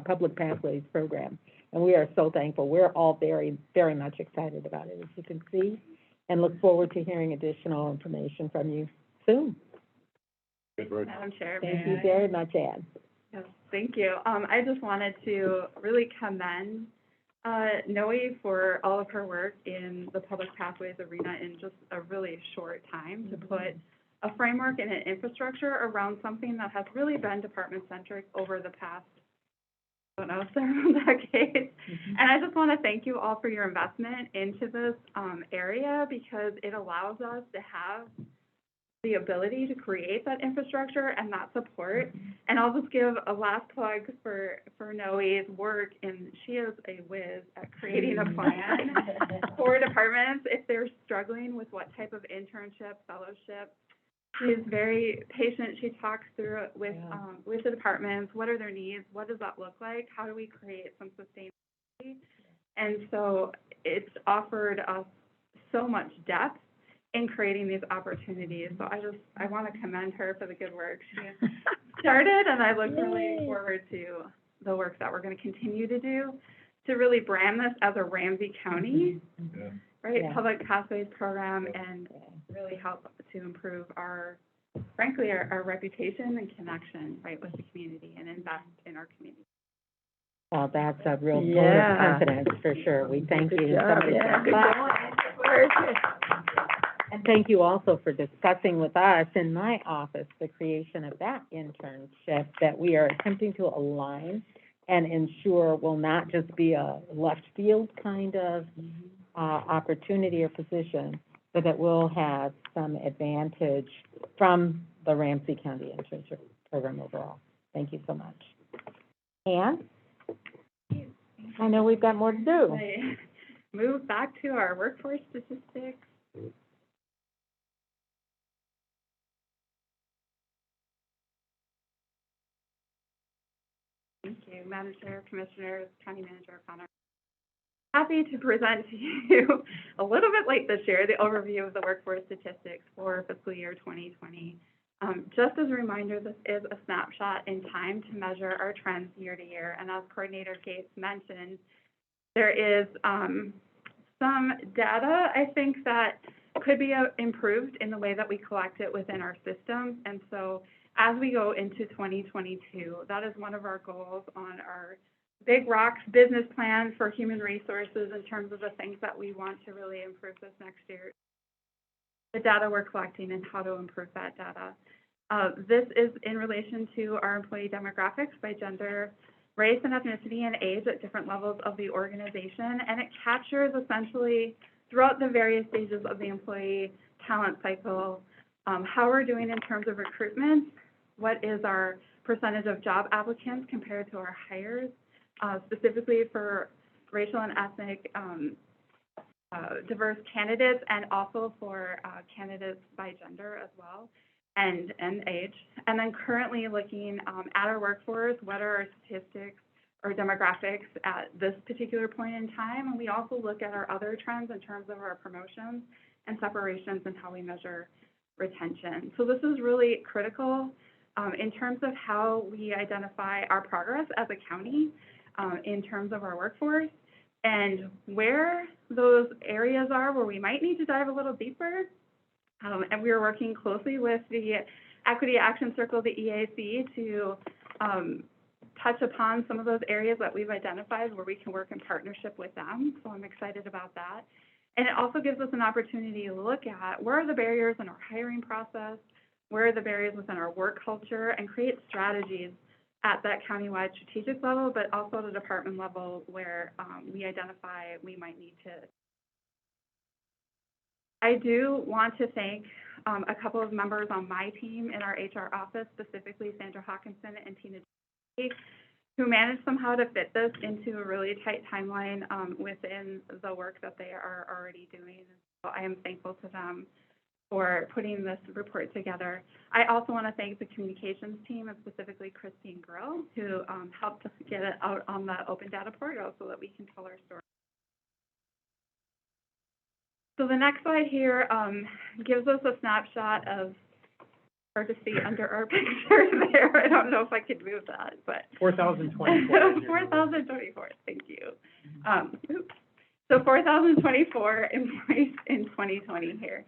Public Pathways Program. And we are so thankful. We're all very, very much excited about it, as you can see, and look forward to hearing additional information from you soon. Good work. Madam Chair, Thank you very much, Ann. Yes, thank you. I just wanted to really commend Noe for all of her work in the public pathways arena in just a really short time to put a framework and an infrastructure around something that has really been department-centric over the past, several decades. And I just want to thank you all for your investment into this area, because it allows us to have the ability to create that infrastructure and that support. And I'll just give a last plug for Noe's work, and she is a whiz at creating a plan for departments if they're struggling with what type of internship, fellowship. She's very patient. She talks through it with the departments. What are their needs? What does that look like? How do we create some sustainability? And so it's offered us so much depth in creating these opportunities. So I want to commend her for the good work she started, and I look really forward to the work that we're going to continue to do to really brand this as a Ramsey County, Yeah. right, Yeah. public pathways program, and really help to improve frankly, our reputation and connection, right, with the community and invest in our community. Well, that's a real vote of Yeah. confidence, for sure. We thank Good you. job, Somebody yeah. say clap. And thank you also for discussing with us in my office the creation of that internship that we are attempting to align and ensure will not just be a left field kind of opportunity or position, but that will have some advantage from the Ramsey County internship program overall. Thank you so much. And I know we've got more to do. I move back to our workforce statistics. Thank you, Madam Chair, Commissioners, County Manager O'Connor. Happy to present to you a little bit late this year, the overview of the workforce statistics for fiscal year 2020. Just as a reminder, this is a snapshot in time to measure our trends year to year. And as Coordinator Gates mentioned, there is some data, I think, that could be improved in the way that we collect it within our system. And so as we go into 2022, that is one of our goals on our Big Rocks business plan for human resources in terms of the things that we want to really improve this next year. The data we're collecting and how to improve that data. This is in relation to our employee demographics by gender, race and ethnicity, and age at different levels of the organization. And it captures essentially throughout the various stages of the employee talent cycle, how we're doing in terms of recruitment, what is our percentage of job applicants compared to our hires, specifically for racial and ethnic diverse candidates, and also for candidates by gender as well, and age. And then currently looking at our workforce, what are our statistics or demographics at this particular point in time. And we also look at our other trends in terms of our promotions and separations and how we measure retention. So this is really critical in terms of how we identify our progress as a county in terms of our workforce, and where those areas are where we might need to dive a little deeper. And we are working closely with the Equity Action Circle, the EAC, to touch upon some of those areas that we've identified where we can work in partnership with them. So I'm excited about that. And it also gives us an opportunity to look at where are the barriers in our hiring process, where are the barriers within our work culture, and create strategies at that countywide strategic level, but also at a department level where we identify we might need to. I do want to thank a couple of members on my team in our HR office, specifically Sandra Hawkinson and Tina, who managed somehow to fit this into a really tight timeline within the work that they are already doing. So I am thankful to them for putting this report together. I also want to thank the communications team, and specifically Christine Grill, who helped us get it out on the open data portal so that we can tell our story. So the next slide here gives us a snapshot of, hard to see under our picture there. I don't know if I could move that, but 4,024. 4,024, thank you. So 4,024 employees in 2020 here.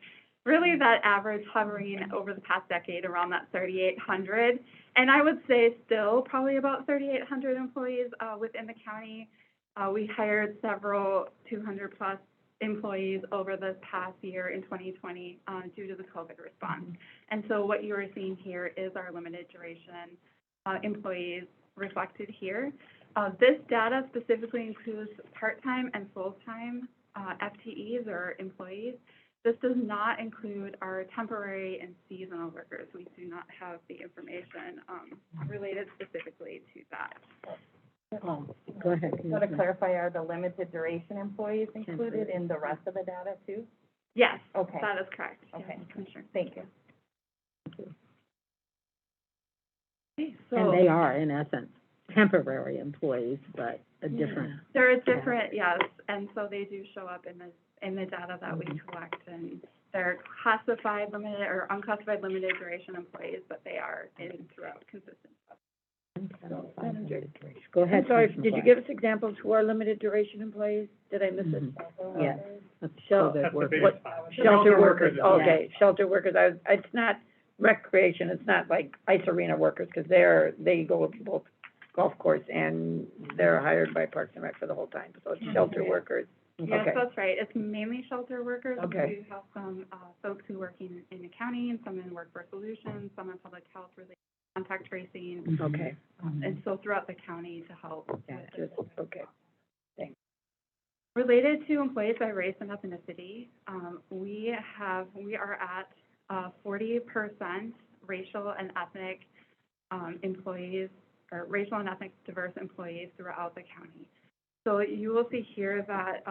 Really that average hovering over the past decade around that 3,800. And I would say still probably about 3,800 employees within the county. We hired several 200 plus employees over the past year in 2020 due to the COVID response. And so what you are seeing here is our limited duration employees reflected here. This data specifically includes part-time and full-time FTEs or employees. This does not include our temporary and seasonal workers. We do not have the information, related specifically to that. Go ahead, So to Commissioner. clarify, are the limited duration employees included in the rest of the data too? Yes, Okay, that is correct. Yes, Okay. Commissioner. thank you. Okay, And they are, in essence, temporary employees, but a different, They're a different, yes, and so they do show up in the data that we collect, and they're classified limited or unclassified limited duration employees, but they are in throughout consistent. Go ahead. I'm sorry, Commissioner did you Black. give us examples who are limited duration employees? Did I miss it? Yes. Let's So- show that That's the we're- biggest spot. Shelter workers, is- okay, shelter workers, it's not recreation, it's not like ice arena workers, because they go with both golf course and they're hired by Parks and Rec for the whole time, so it's shelter workers. Yes, Okay. that's right. It's mainly shelter workers. Okay. We do have some, folks who work in accounting, some in workforce solutions, some in public health related contact tracing, Okay, and so throughout the county to help with Yeah, this. okay. Related to employees by race and ethnicity, we are at 40% racial and ethnic employees, or racial and ethnic diverse employees throughout the county. So you will see here that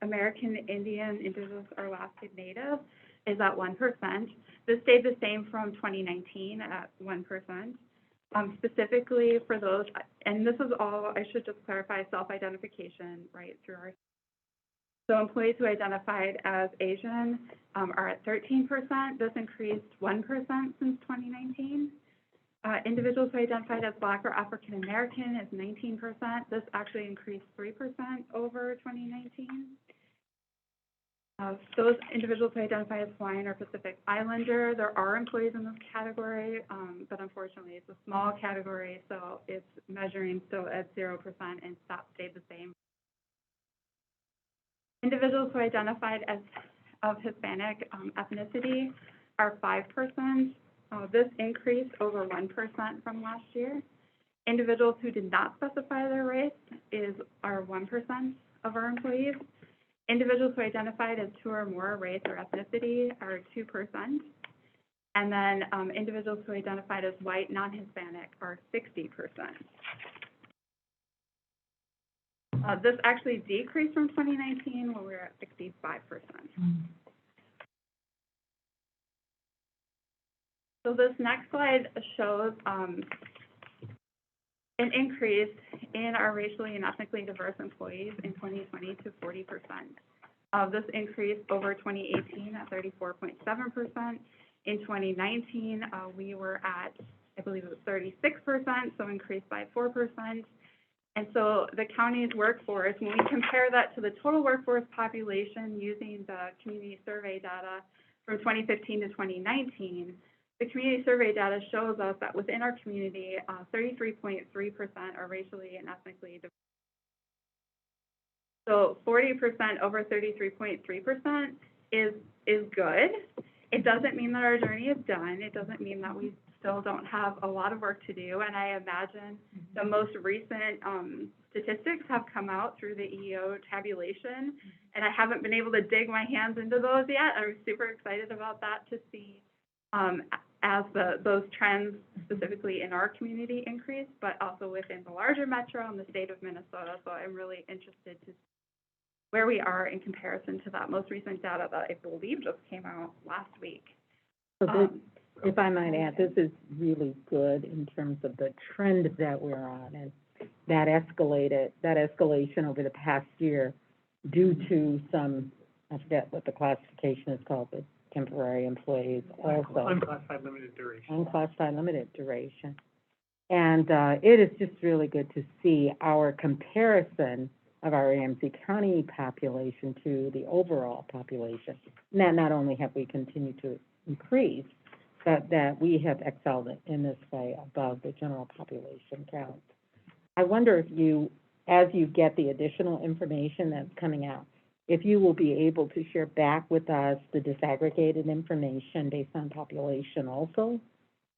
American Indian, Indigenous, or Alaskan Native is at 1%. This stayed the same from 2019 at 1%. Specifically for those, and this is all, I should just clarify, self-identification, right, through our. So employees who identified as Asian are at 13%. This increased 1% since 2019. Individuals who identified as Black or African American is 19%. This actually increased 3% over 2019. Those individuals who identify as Hawaiian or Pacific Islander, there are employees in this category, but unfortunately it's a small category, so it's measuring still at 0% and that stayed the same. Individuals who identified as of Hispanic ethnicity are 5%. This increased over 1% from last year. Individuals who did not specify their race are 1% of our employees. Individuals who identified as two or more race or ethnicity are 2%. And then individuals who identified as white, non-Hispanic are 60%. This actually decreased from 2019 when we were at 65%. So this next slide shows an increase in our racially and ethnically diverse employees in 2020 to 40%. This increased over 2018 at 34.7%. In 2019, we were at, I believe it was 36%, so increased by 4%. And so the county's workforce, when we compare that to the total workforce population using the community survey data from 2015 to 2019, the community survey data shows us that within our community, 33.3% are racially and ethnically diverse. So 40% over 33.3% is good. It doesn't mean that our journey is done. It doesn't mean that we still don't have a lot of work to do. And I imagine the most recent statistics have come out through the EEO tabulation, and I haven't been able to dig my hands into those yet. I'm super excited about that to see as those trends specifically in our community increase, but also within the larger metro and the state of Minnesota. So I'm really interested to see where we are in comparison to that most recent data that I believe just came out last week. So this, if I might add, this is really good in terms of the trend that we're on, and that escalation over the past year due to some, I forget what the classification is called, but temporary employees also. Unclassified limited duration. Unclassified limited duration. And it is just really good to see our comparison of our Ramsey County population to the overall population. And not only have we continued to increase, but that we have excelled in this way above the general population count. I wonder if you, as you get the additional information that's coming out, if you will be able to share back with us the disaggregated information based on population also,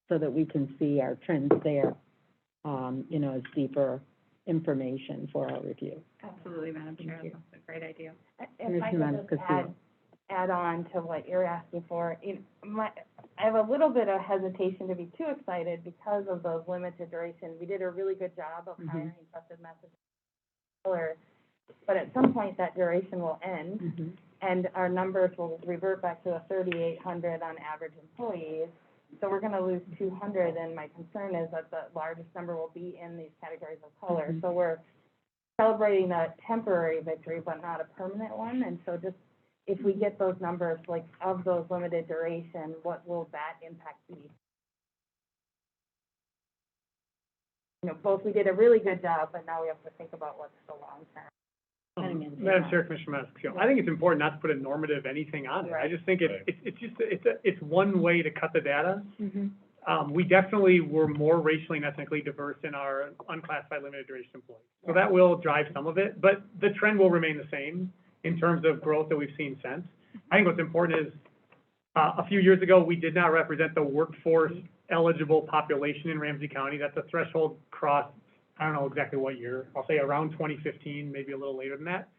so that we can see our trends there, as deeper information for our review. Absolutely, Madam Chair, that's a great idea. If I Commissioner could just Castillo. add on to what you're asking for, I have a little bit of hesitation to be too excited because of those limited duration. We did a really good job of hiring trusted message, but at some point that duration will end, and our numbers will revert back to a 3,800 on average employees. So we're going to lose 200, and my concern is that the largest number will be in these categories of color. So we're celebrating a temporary victory, but not a permanent one. And so just if we get those numbers, like of those limited duration, what will that impact be? Both we did a really good job, but now we have to think about what's the long term. Madam Chair, Commissioner Masco, I think it's important not to put a normative anything on it. I just think it's one way to cut the data. We definitely were more racially and ethnically diverse in our unclassified limited duration employees. So that will drive some of it, but the trend will remain the same in terms of growth that we've seen since. I think what's important is, a few years ago, we did not represent the workforce eligible population in Ramsey County. That's a threshold crossed, I don't know exactly what year, I'll say around 2015, maybe a little later than that.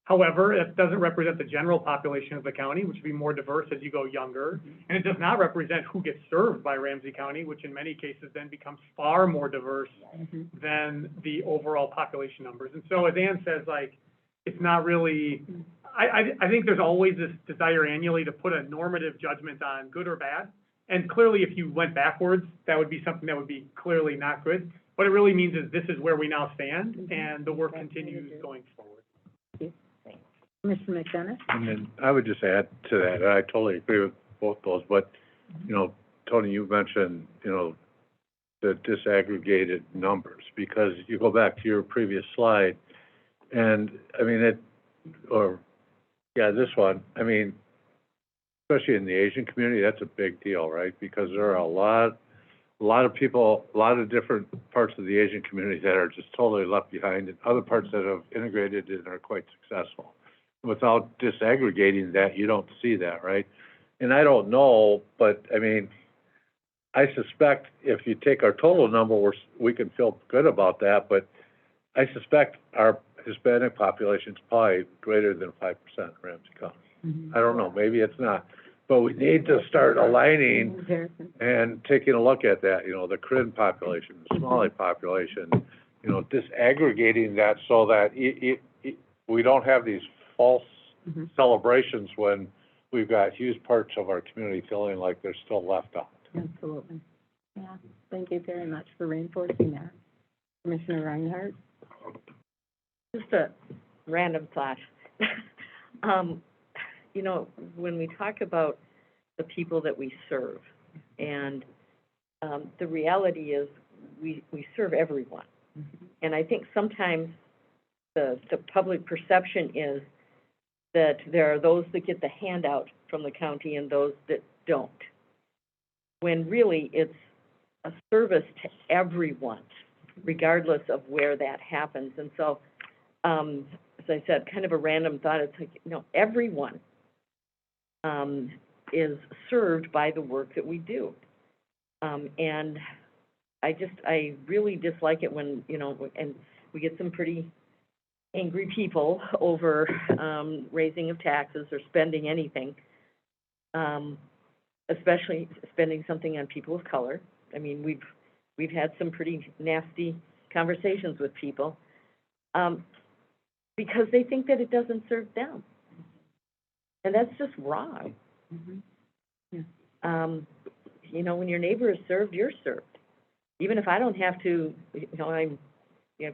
However, it doesn't represent the general population of the county, which would be more diverse as you go younger. And it does not represent who gets served by Ramsey County, which in many cases then becomes far more diverse than the overall population numbers. And so as Ann says, like, it's not really, I think there's always this desire annually to put a normative judgment on good or bad. And clearly, if you went backwards, that would be something that would be clearly not good. What it really means is this is where we now stand, and the work continues going forward. Commissioner McDonough? And then I would just add to that, and I totally agree with both those, but, Tony, you mentioned, the disaggregated numbers, because you go back to your previous slide, and, this one, especially in the Asian community, that's a big deal, right? Because there are a lot of people, a lot of different parts of the Asian community that are just totally left behind, and other parts that have integrated and are quite successful. Without disaggregating that, you don't see that, right? And I don't know, but, I suspect if you take our total number, we can feel good about that, but I suspect our Hispanic population is probably greater than 5% in Ramsey County. I don't know, maybe it's not. But we need to start aligning and taking a look at that, the Korean population, the Somali population, disaggregating that so that we don't have these false celebrations when we've got huge parts of our community feeling like they're still left out. Absolutely. Yeah, thank you very much for reinforcing that. Commissioner Reinhardt? Just a random thought. When we talk about the people that we serve, and the reality is we serve everyone. And I think sometimes the public perception is that there are those that get the handout from the county and those that don't, when really it's a service to everyone, regardless of where that happens. And so, as I said, kind of a random thought, it's like, everyone is served by the work that we do. And I really dislike it when, and we get some pretty angry people over raising of taxes or spending anything, especially spending something on people of color. We've had some pretty nasty conversations with people because they think that it doesn't serve them. And that's just wrong. When your neighbor is served, you're served. Even if I don't have to,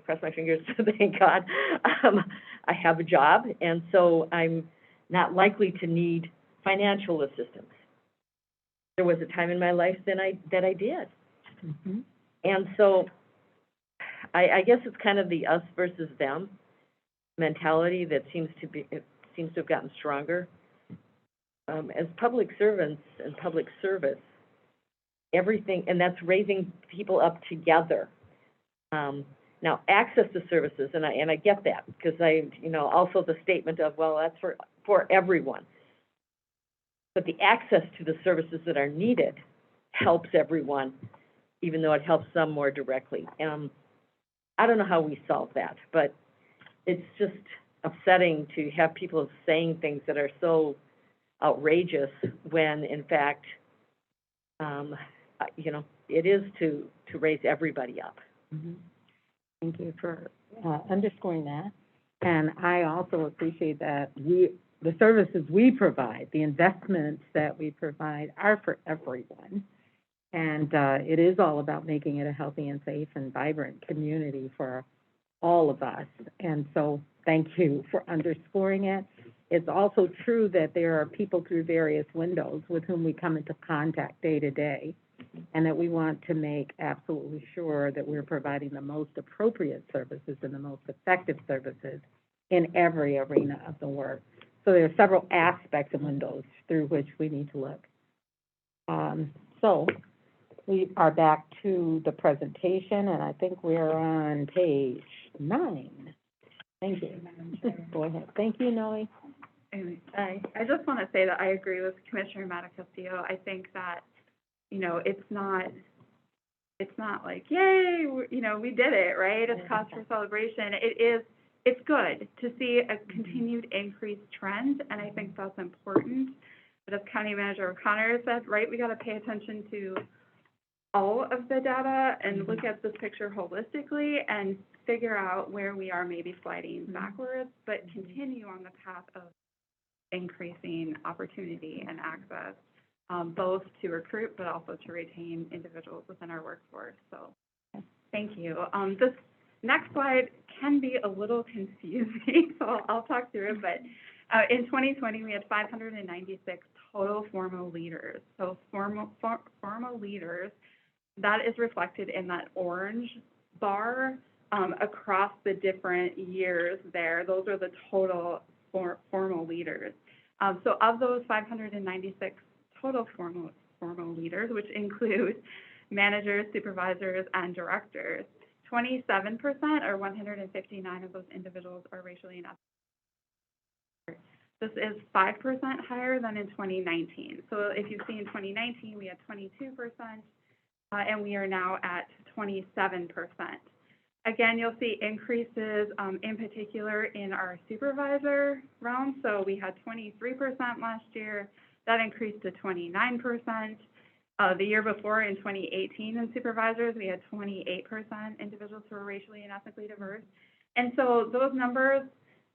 cross my fingers, thank God, I have a job, and so I'm not likely to need financial assistance. There was a time in my life that I did. And so I guess it's kind of the us versus them mentality that seems to have gotten stronger. As public servants and public service, everything, and that's raising people up together. Now, access to services, and I get that, because also the statement of, well, that's for everyone. But the access to the services that are needed helps everyone, even though it helps some more directly. I don't know how we solve that, but it's just upsetting to have people saying things that are so outrageous when, in fact, you know, it is to raise everybody up. Mhm. Thank you for underscoring that. And I also appreciate that the services we provide, the investments that we provide are for everyone. And it is all about making it a healthy and safe and vibrant community for all of us. And so thank you for underscoring it. It's also true that there are people through various windows with whom we come into contact day to day, and that we want to make absolutely sure that we're providing the most appropriate services and the most effective services in every arena of the work. So there are several aspects of windows through which we need to look. So we are back to the presentation, and I think we're on page 9. Thank you. Go ahead. Thank you, Noe. I just want to say that I agree with Commissioner Matta-Castillo. I think that, you know, it's not like, yay, you know, we did it, right? It's cause for celebration. It's good to see a continued increased trend, and I think that's important. But as County Manager O'Connor said, right, we got to pay attention to all of the data and look at this picture holistically and figure out where we are maybe sliding backwards, but continue on the path of increasing opportunity and access, both to recruit but also to retain individuals within our workforce. So thank you. This next slide can be a little confusing, so I'll talk through it, but in 2020, we had 596 total formal leaders. So formal leaders, that is reflected in that orange bar across the different years there. Those are the total formal leaders. So of those 596 total formal leaders, which include managers, supervisors, and directors, 27%, or 159 of those individuals, are racially and ethnically. This is 5% higher than in 2019. So if you see in 2019, we had 22%, and we are now at 27%. Again, you'll see increases in particular in our supervisor realm. So we had 23% last year. That increased to 29%. The year before, in 2018, in supervisors, we had 28% individuals who were racially and ethnically diverse. And so those numbers,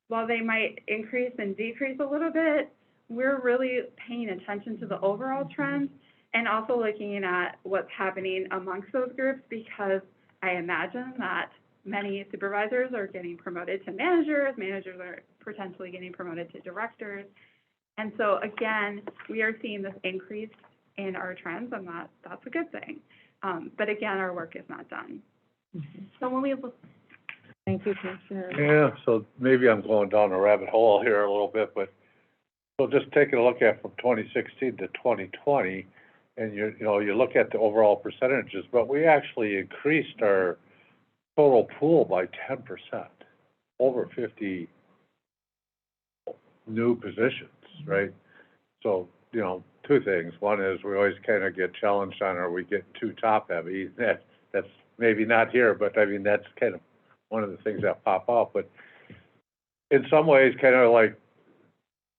while they might increase and decrease a little bit, we're really paying attention to the overall trend and also looking at what's happening amongst those groups, because I imagine that many supervisors are getting promoted to managers, managers are potentially getting promoted to directors. And so again, we are seeing this increase in our trends, and that's a good thing. But again, our work is not done. So when we look. Thank you, Commissioner. Yeah, so maybe I'm going down a rabbit hole here a little bit, but so just taking a look at from 2016 to 2020, and you look at the overall percentages, but we actually increased our total pool by 10%, over 50 new positions, right? So, you know, two things. One is we always kind of get challenged on, are we getting too top heavy? That's maybe not here, but I mean, that's kind of one of the things that pop up. But in some ways, kind of like,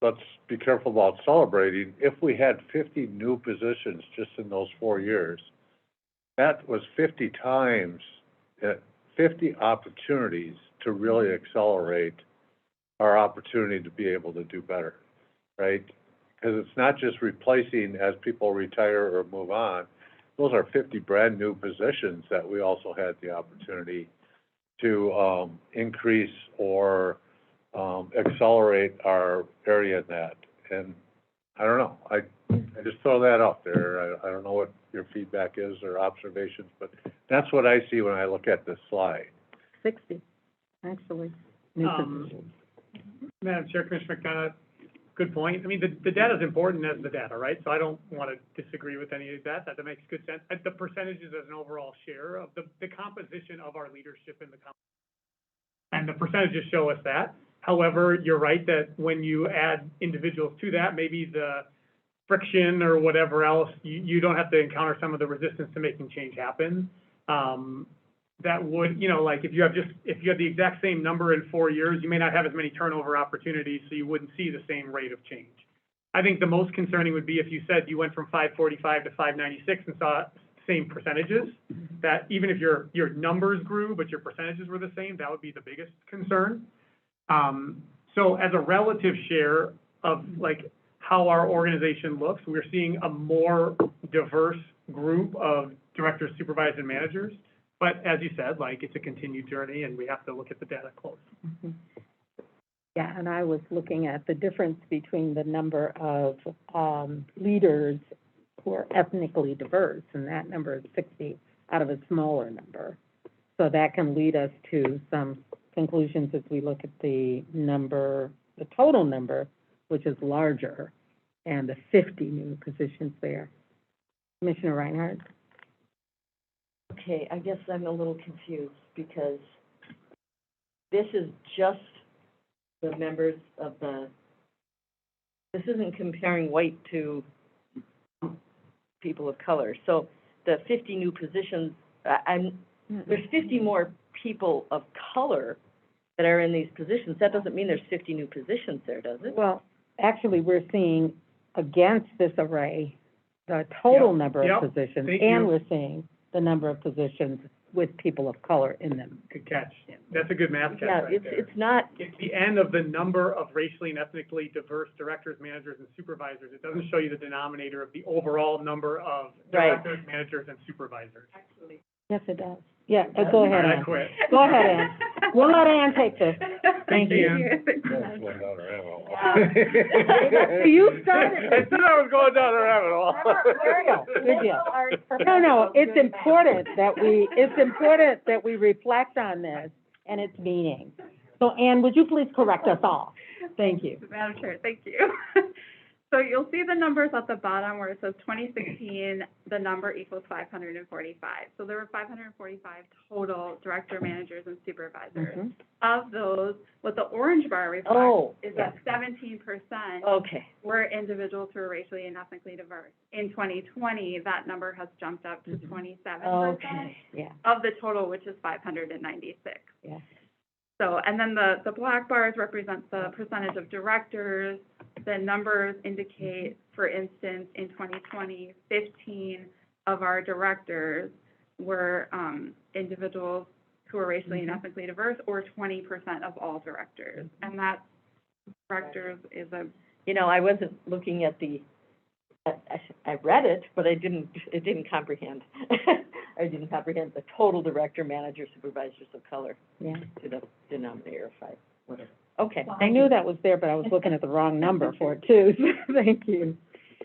let's be careful about celebrating. If we had 50 new positions just in those 4 years, that was 50 times, 50 opportunities to really accelerate our opportunity to be able to do better, right? Because it's not just replacing as people retire or move on. Those are 50 brand new positions that we also had the opportunity to increase or accelerate our area in that. And I don't know, I just throw that out there. I don't know what your feedback is or observations, but that's what I see when I look at this slide. 60, actually, new positions. Madam Chair, Commissioner McDonough, good point. I mean, the data is important as the data, right? So I don't want to disagree with any of that. That makes good sense. The percentages as an overall share of the composition of our leadership in the company, and the percentages show us that. However, you're right that when you add individuals to that, maybe the friction or whatever else, you don't have to encounter some of the resistance to making change happen. That would, you know, like if you have the exact same number in 4 years, you may not have as many turnover opportunities, so you wouldn't see the same rate of change. I think the most concerning would be if you said you went from 545 to 596 and saw same percentages, that even if your numbers grew, but your percentages were the same, that would be the biggest concern. So as a relative share of like how our organization looks, we're seeing a more diverse group of directors, supervisors, and managers. But as you said, like, it's a continued journey, and we have to look at the data close. Mhm. Yeah, and I was looking at the difference between the number of leaders who are ethnically diverse, and that number is 60 out of a smaller number. So that can lead us to some conclusions as we look at the number, the total number, which is larger, and the 50 new positions there. Commissioner Reinhardt? Okay, I guess I'm a little confused, because this is just the members of this isn't comparing white to people of color. So the 50 new positions, there's 50 more people of color that are in these positions. That doesn't mean there's 50 new positions there, does it? Well, actually, we're seeing against this array, the total number Yep, of positions, thank and you. we're seeing the number of positions with people of color in them. Good catch. That's a good math catch Yeah, right there. it's not, It's the end of the number of racially and ethnically diverse directors, managers, and supervisors. It doesn't show you the denominator of the overall number of Right. directors, managers, and supervisors. Yes, it does. Yeah, go ahead, I Ann. quit. Go ahead, Ann. We'll let Ann take this. Thank you. That's going down a rabbit hole. You started. I said I was going down a rabbit hole. Good deal. No, it's important that we reflect on this and its meaning. So, Ann, would you please correct us all? Thank you. Madam Chair, thank you. So you'll see the numbers at the bottom where it says 2016, the number equals 545. So there were 545 total director, managers, and supervisors. Mhm. Of those, what the orange bar reflects Oh, is yeah. that 17% okay. were individuals who are racially and ethnically diverse. In 2020, that number has jumped up to 27% Okay, Yeah, of the total, which is 596. yeah. So, and then the black bars represent the percentage of directors. The numbers indicate, for instance, in 2020, 15 of our directors were individuals who are racially and ethnically diverse, or 20% of all directors. And that directors is a, You know, I wasn't looking at I read it, but it didn't comprehend. I didn't comprehend the total director, manager, supervisors of color Yeah. to the denominator of 5, whatever. Okay, I thank knew you. that was there, but I was looking at the wrong number for it too. Thank you.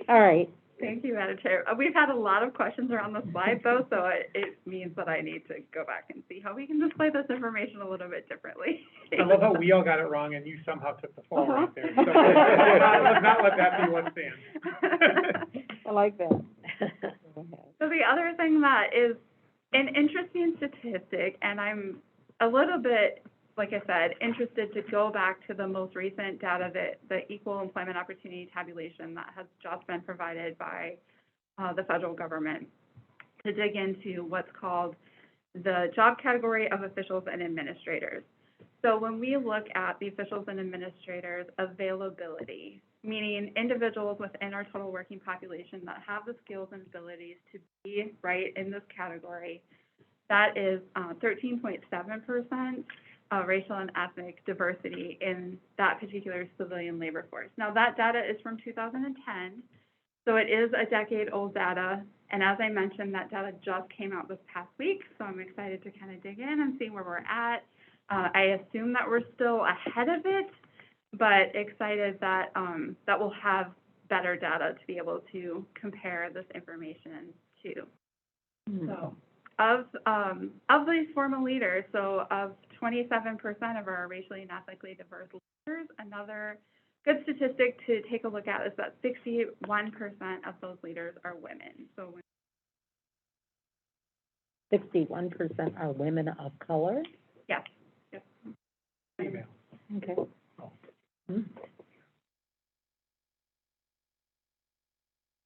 All right. thank you, Madam Chair. We've had a lot of questions around the slide though, so it means that I need to go back and see how we can display this information a little bit differently. I love how we all got it wrong and you somehow took the fall right there. So Uh-huh. let's not let that be what stands. I like that. So the other thing that is an interesting statistic, and I'm a little bit, like I said, interested to go back to the most recent data, the Equal Employment Opportunity Tabulation that has just been provided by the federal government, to dig into what's called the job category of officials and administrators. So when we look at the officials and administrators availability, meaning individuals within our total working population that have the skills and abilities to be right in this category, that is 13.7% racial and ethnic diversity in that particular civilian labor force. Now, that data is from 2010, so it is a decade-old data. And as I mentioned, that data just came out this past week, so I'm excited to kind of dig in and see where we're at. I assume that we're still ahead of it, but excited that that we'll have better data to be able to compare this information to. So, of these formal leaders, so of 27% of our racially and ethnically diverse leaders, another good statistic to take a look at is that 61% of those leaders are women. So 61% are women of color? yes, yes. Email. Okay.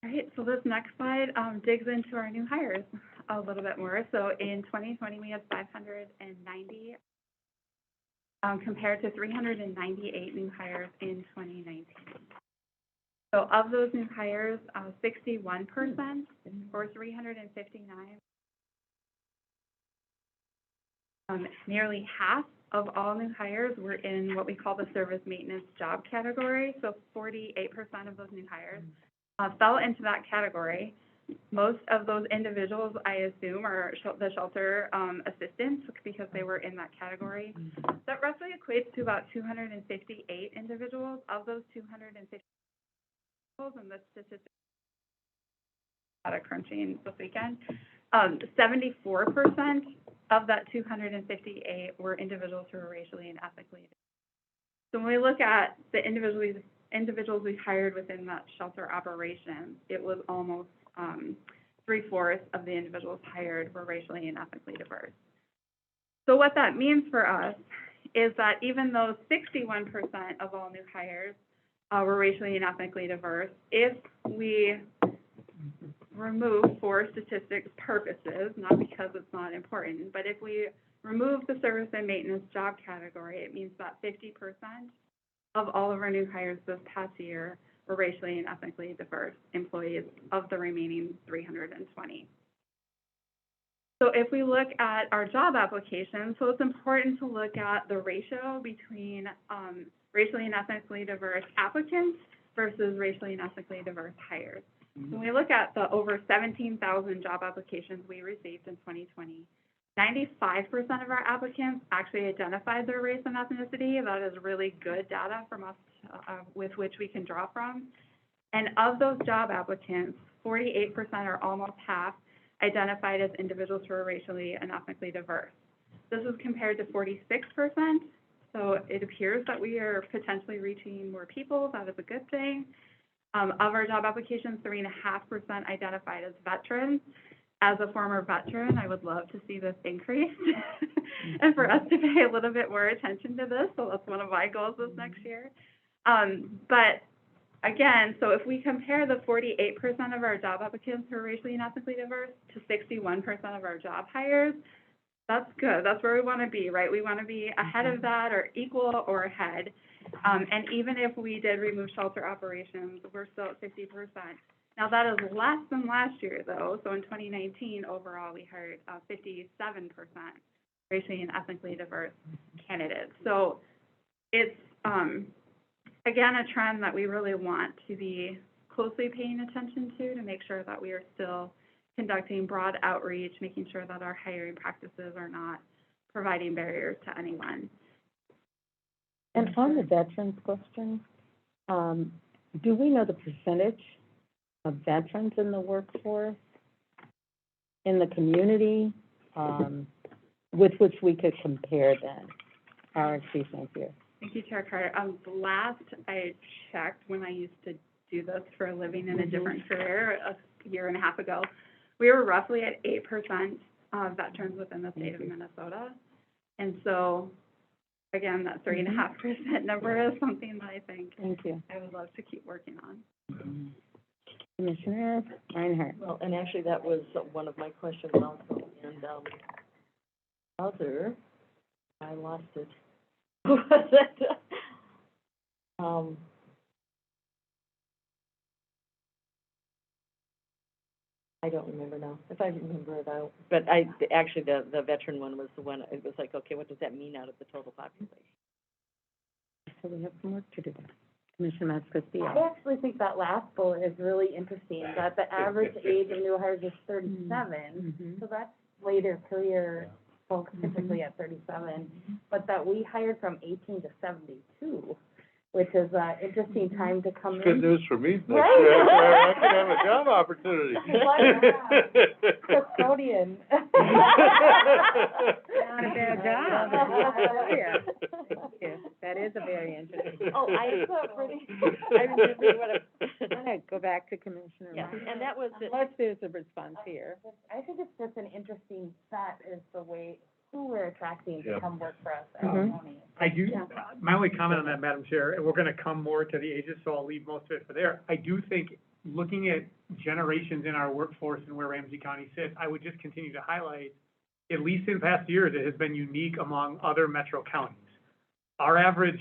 All right, so this next slide digs into our new hires a little bit more. So in 2020, we had 590 compared to 398 new hires in 2019. So of those new hires, 61%, or 359, nearly half of all new hires were in what we call the service maintenance job category. So 48% of those new hires fell into that category. Most of those individuals, I assume, are the shelter assistants because they were in that category. That roughly equates to about 258 individuals. Of those 250 individuals, and the statistics data crunching this weekend, 74% of that 258 were individuals who were racially and ethnically diverse. So when we look at the individuals we hired within that shelter operation, it was almost 3/4 of the individuals hired were racially and ethnically diverse. So what that means for us is that even though 61% of all new hires were racially and ethnically diverse, if we remove for statistics purposes, not because it's not important, but if we remove the service and maintenance job category, it means that 50% of all of our new hires this past year were racially and ethnically diverse employees of the remaining 320. So if we look at our job applications, so it's important to look at the ratio between racially and ethnically diverse applicants versus racially and ethnically diverse hires. When we look at the over 17,000 job applications we received in 2020, 95% of our applicants actually identified their race and ethnicity. That is really good data from us with which we can draw from. And of those job applicants, 48%, or almost half, identified as individuals who are racially and ethnically diverse. This is compared to 46%, so it appears that we are potentially reaching more people. That is a good thing. Of our job applications, 3.5% identified as veterans. As a former veteran, I would love to see this increase and for us to pay a little bit more attention to this. So that's one of my goals this next year. But again, so if we compare the 48% of our job applicants who are racially and ethnically diverse to 61% of our job hires, that's good. That's where we want to be, right? We want to be ahead of that, or equal, or ahead. And even if we did remove shelter operations, we're still at 50%. Now, that is less than last year, though. So in 2019, overall, we hired 57% racially and ethnically diverse candidates. So it's, again, a trend that we really want to be closely paying attention to make sure that we are still conducting broad outreach, making sure that our hiring practices are not providing barriers to anyone. And on the veterans question, do we know the percentage of veterans in the workforce, in the community, with which we could compare then? Thank you. Thank you, Chair Carter. The last I checked, when I used to do this for a living in a different career a year and a half ago, we were roughly at 8% veterans within the state of Minnesota. And so, again, that 3.5% number is something that I think I would love to keep working on. Commissioner Reinhardt. Well, and actually, that was one of my questions also, and I lost it. What was it? I don't remember now. If I remember it out, but actually, the veteran one was the one. It was like, okay, what does that mean out of the total population? So we have some work to do. Commissioner Mascotte. I actually think that last bullet is really interesting, that the average age of new hires is 37. So that's later career folks typically at 37, but that we hired from 18 to 72, which is an interesting time to come in. Good news for me next Right. year, I could have a job opportunity. Custodian. Not a bad job. Thank you. That is a very interesting. Oh, I remember what I'm gonna go back to Commissioner yeah, Reinhardt. and that was it. Unless there's a response here. I think it's just an interesting set is the way, who we're attracting to Yeah. come work for us at our county. I do, my only comment on that, Madam Chair, and we're gonna come more to the ages, so I'll leave most of it for there. I do think, looking at generations in our workforce and where Ramsey County sits, I would just continue to highlight, at least in past years, it has been unique among other metro counties. our average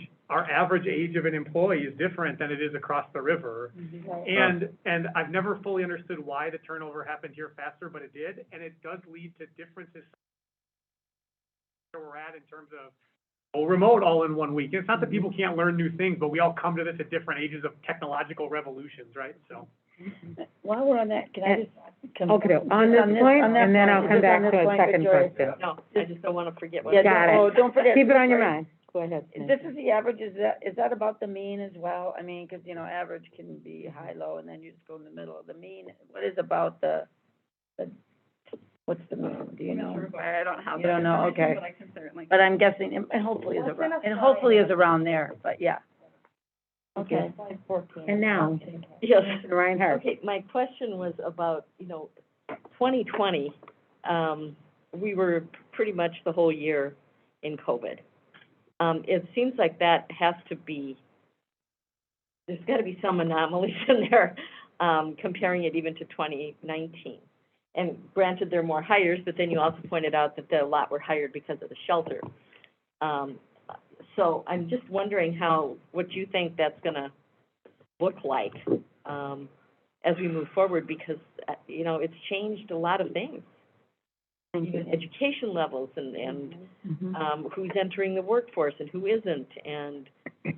age of an employee is different than it is across the river. Right. And I've never fully understood why the turnover happened here faster, but it did, and it does lead to differences where we're at in terms of, remote all in one week. It's not that people can't learn new things, but we all come to this at different ages of technological revolutions, right? So. While we're on that, can I just? Okay, on this point, on that and then point, I'll just come on back this to a point, second Victoria. question. No, I just don't want to forget what. Yeah, Got it. don't forget. Keep it on your mind. Go ahead. This is the average, is that about the mean as well? I mean, 'cause, you know, average can be high, low, and then you just go in the middle of the mean. What is about the, what's the mean, do you know? I don't have You that don't know, information, okay. but I can certainly. But I'm guessing, and hopefully is around, and hopefully is around there, but yeah. Okay. And now, Yes. Reinhardt. Okay, my question was about, 2020, we were pretty much the whole year in COVID. It seems like that has to be, there's got to be some anomalies in there, comparing it even to 2019. And granted, there are more hires, but then you also pointed out that a lot were hired because of the shelter. So I'm just wondering what you think that's gonna look like, as we move forward, because, it's changed a lot of things. Even education levels and who's entering the workforce and who isn't, and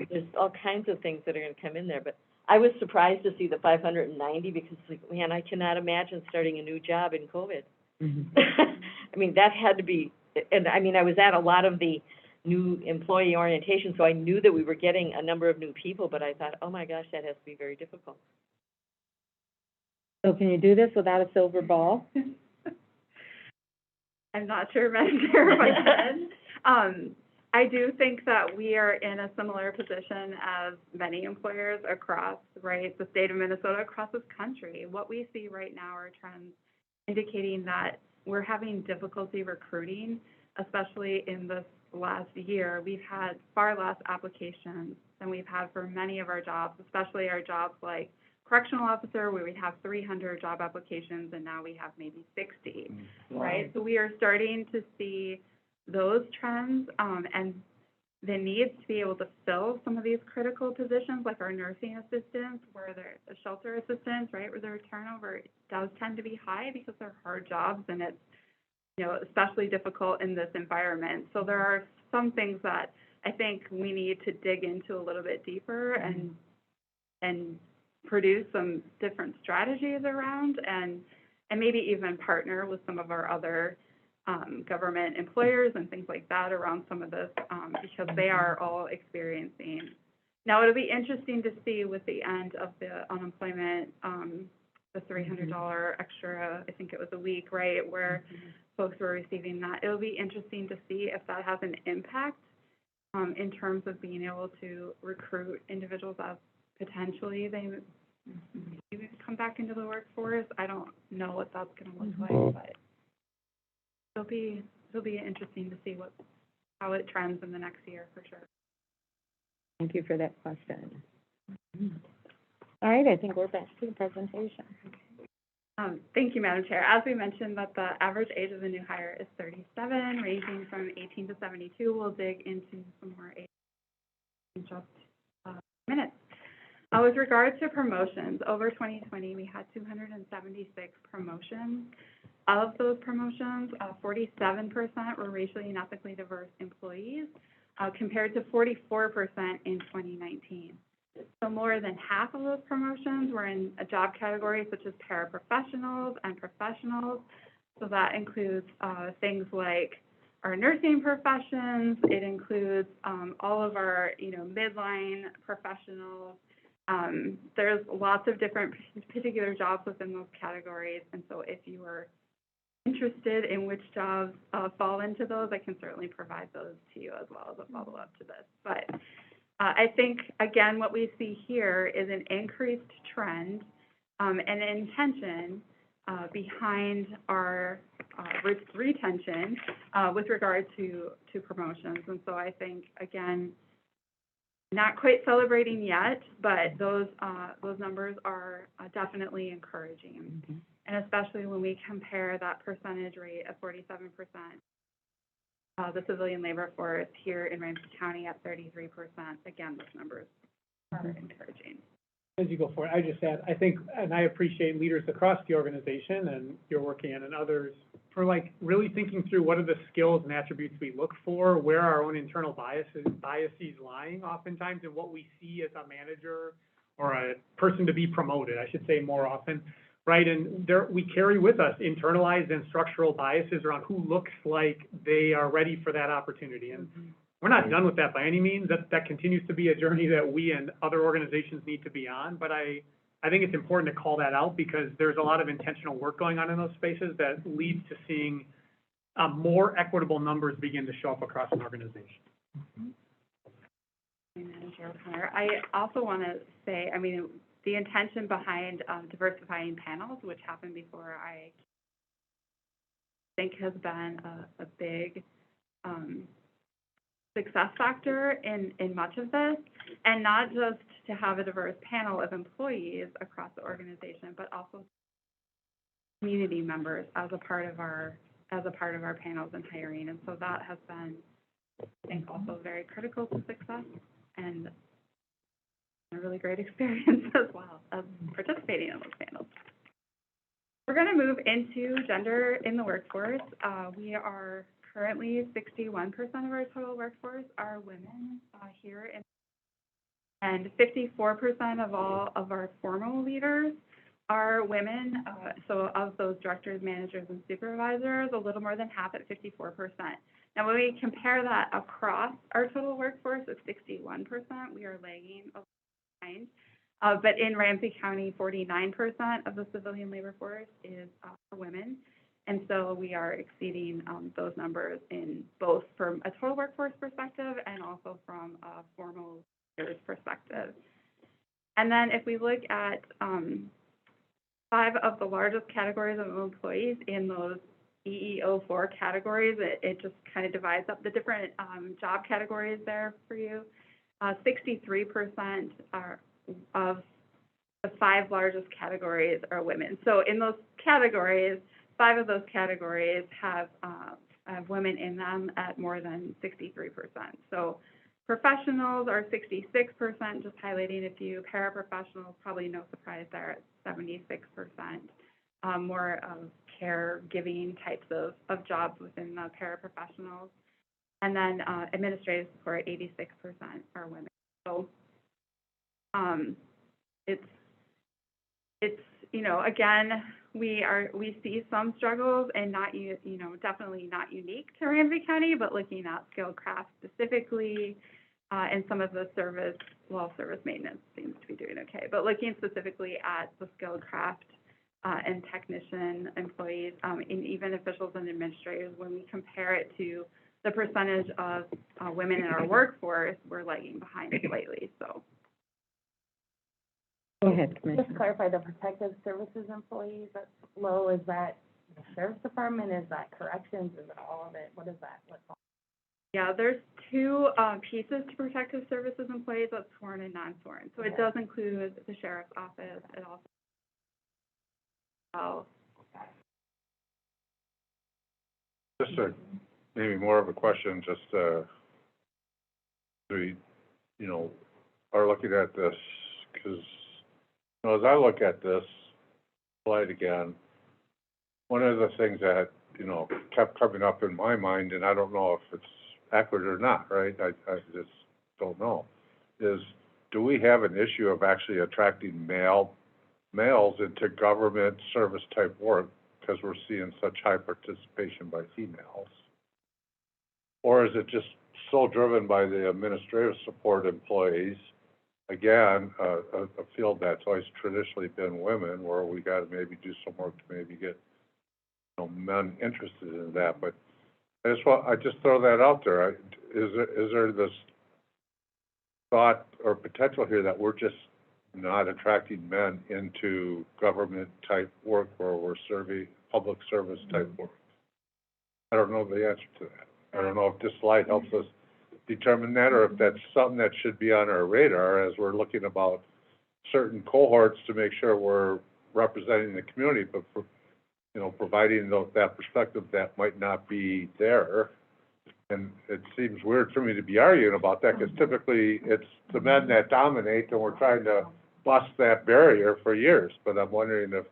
there's all kinds of things that are gonna come in there, but I was surprised to see the 590, because, man, I cannot imagine starting a new job in COVID. I mean, that had to be, and I mean, I was at a lot of the new employee orientation, so I knew that we were getting a number of new people, but I thought, oh my gosh, that has to be very difficult. So can you do this without a silver ball? I'm not sure, Madam Chair, if I can. I do think that we are in a similar position as many employers across, right, the state of Minnesota, across this country. What we see right now are trends indicating that we're having difficulty recruiting, especially in this last year. We've had far less applications than we've had for many of our jobs, especially our jobs like correctional officer, where we have 300 job applications, and now we have maybe 60, right? So we are starting to see those trends, and the needs to be able to fill some of these critical positions, like our nursing assistants, where they're the shelter assistants, right, where their turnover does tend to be high because they're hard jobs, and it's, especially difficult in this environment. So there are some things that I think we need to dig into a little bit deeper and produce some different strategies around, and maybe even partner with some of our other government employers and things like that around some of this, because they are all experiencing. Now, it'll be interesting to see with the end of the unemployment, the $300 extra, I think it was a week, right, where folks were receiving that. It'll be interesting to see if that has an impact in terms of being able to recruit individuals as potentially they maybe come back into the workforce. I don't know what that's going to look like, but it'll be interesting to see how it trends in the next year for sure. Thank you for that question. All right, I think we're back to the presentation. Thank you, Madam Chair. As we mentioned, that the average age of the new hire is 37, ranging from 18 to 72. We'll dig into some more age in just minutes. With regard to promotions, over 2020, we had 276 promotions. Of those promotions, 47% were racially and ethnically diverse employees, compared to 44% in 2019. So more than half of those promotions were in a job category such as paraprofessionals and professionals. So that includes things like our nursing professions. It includes all of our, midline professionals. There's lots of different particular jobs within those categories. And so if you are interested in which jobs fall into those, I can certainly provide those to you as well as a follow-up to this. But I think, again, what we see here is an increased trend and an intention behind our retention with regard to promotions. And so I think, again, not quite celebrating yet, but those numbers are definitely encouraging. And especially when we compare that percentage rate of 47% the civilian labor force here in Ramsey County at 33%. Again, those numbers are encouraging. As you go forward, I just add, I think, and I appreciate leaders across the organization and you're working in and others for like really thinking through what are the skills and attributes we look for, where are our own internal biases lying oftentimes, and what we see as a manager or a person to be promoted, I should say more often, right? And there, we carry with us internalized and structural biases around who looks like they are ready for that opportunity. And we're not done with that by any means. That continues to be a journey that we and other organizations need to be on. But I think it's important to call that out because there's a lot of intentional work going on in those spaces that leads to seeing more equitable numbers begin to show up across an organization. Manager O'Connor. I also want to say, I mean, the intention behind diversifying panels, which happened before I think has been a big success factor in much of this, and not just to have a diverse panel of employees across the organization, but also community members as a part of our panels and hiring. And so that has been, I think, also very critical to success and a really great experience as well of participating in those panels. We're going to move into gender in the workforce. We are currently 61% of our total workforce are women here, and 54% of all of our formal leaders are women. So of those directors, managers, and supervisors, a little more than half at 54%. Now, when we compare that across our total workforce of 61%, we are lagging behind. But in Ramsey County, 49% of the civilian labor force is for women. And so we are exceeding those numbers in both from a total workforce perspective and also from a formal leaders perspective. And then if we look at 5 of the largest categories of employees in those EEO4 categories, it just kind of divides up the different job categories there for you. 63% of the 5 largest categories are women. So in those categories, 5 of those categories have women in them at more than 63%. So professionals are 66%, just highlighting a few. Paraprofessionals, probably no surprise there, at 76%. More of caregiving types of jobs within the paraprofessionals. And then administrative support, 86% are women. So it's you know, again, we see some struggles, and not definitely not unique to Ramsey County, but looking at skilled craft specifically, and some of the service maintenance seems to be doing okay. But looking specifically at the skilled craft and technician employees, and even officials and administrators, when we compare it to the percentage of women in our workforce, we're lagging behind slightly. So. Go ahead, Commissioner. Just clarify, the protective services employees that's low, is that the sheriff's department, is that corrections, is it all of it? What is that? What's all? Yeah, there's 2 pieces to protective services employees, that's sworn and non-sworn. So it does include the sheriff's office. It also. Just maybe more of a question, just, we, are looking at this, because, as I look at this slide again, one of the things that, kept coming up in my mind, and I don't know if it's accurate or not, right? I just don't know, is do we have an issue of actually attracting males into government service type work because we're seeing such high participation by females? Or is it just so driven by the administrative support employees? Again, a field that's always traditionally been women, where we got to maybe do some work to maybe get men interested in that. But I just throw that out there. Is there this thought or potential here that we're just not attracting men into government type work, where we're serving public service type work? I don't know the answer to that. I don't know if this slide helps us determine that, or if that's something that should be on our radar as we're looking about certain cohorts to make sure we're representing the community, but for, providing that perspective that might not be there, And it seems weird for me to be arguing about that, because typically it's the men that dominate, and we're trying to bust that barrier for years. But I'm wondering if,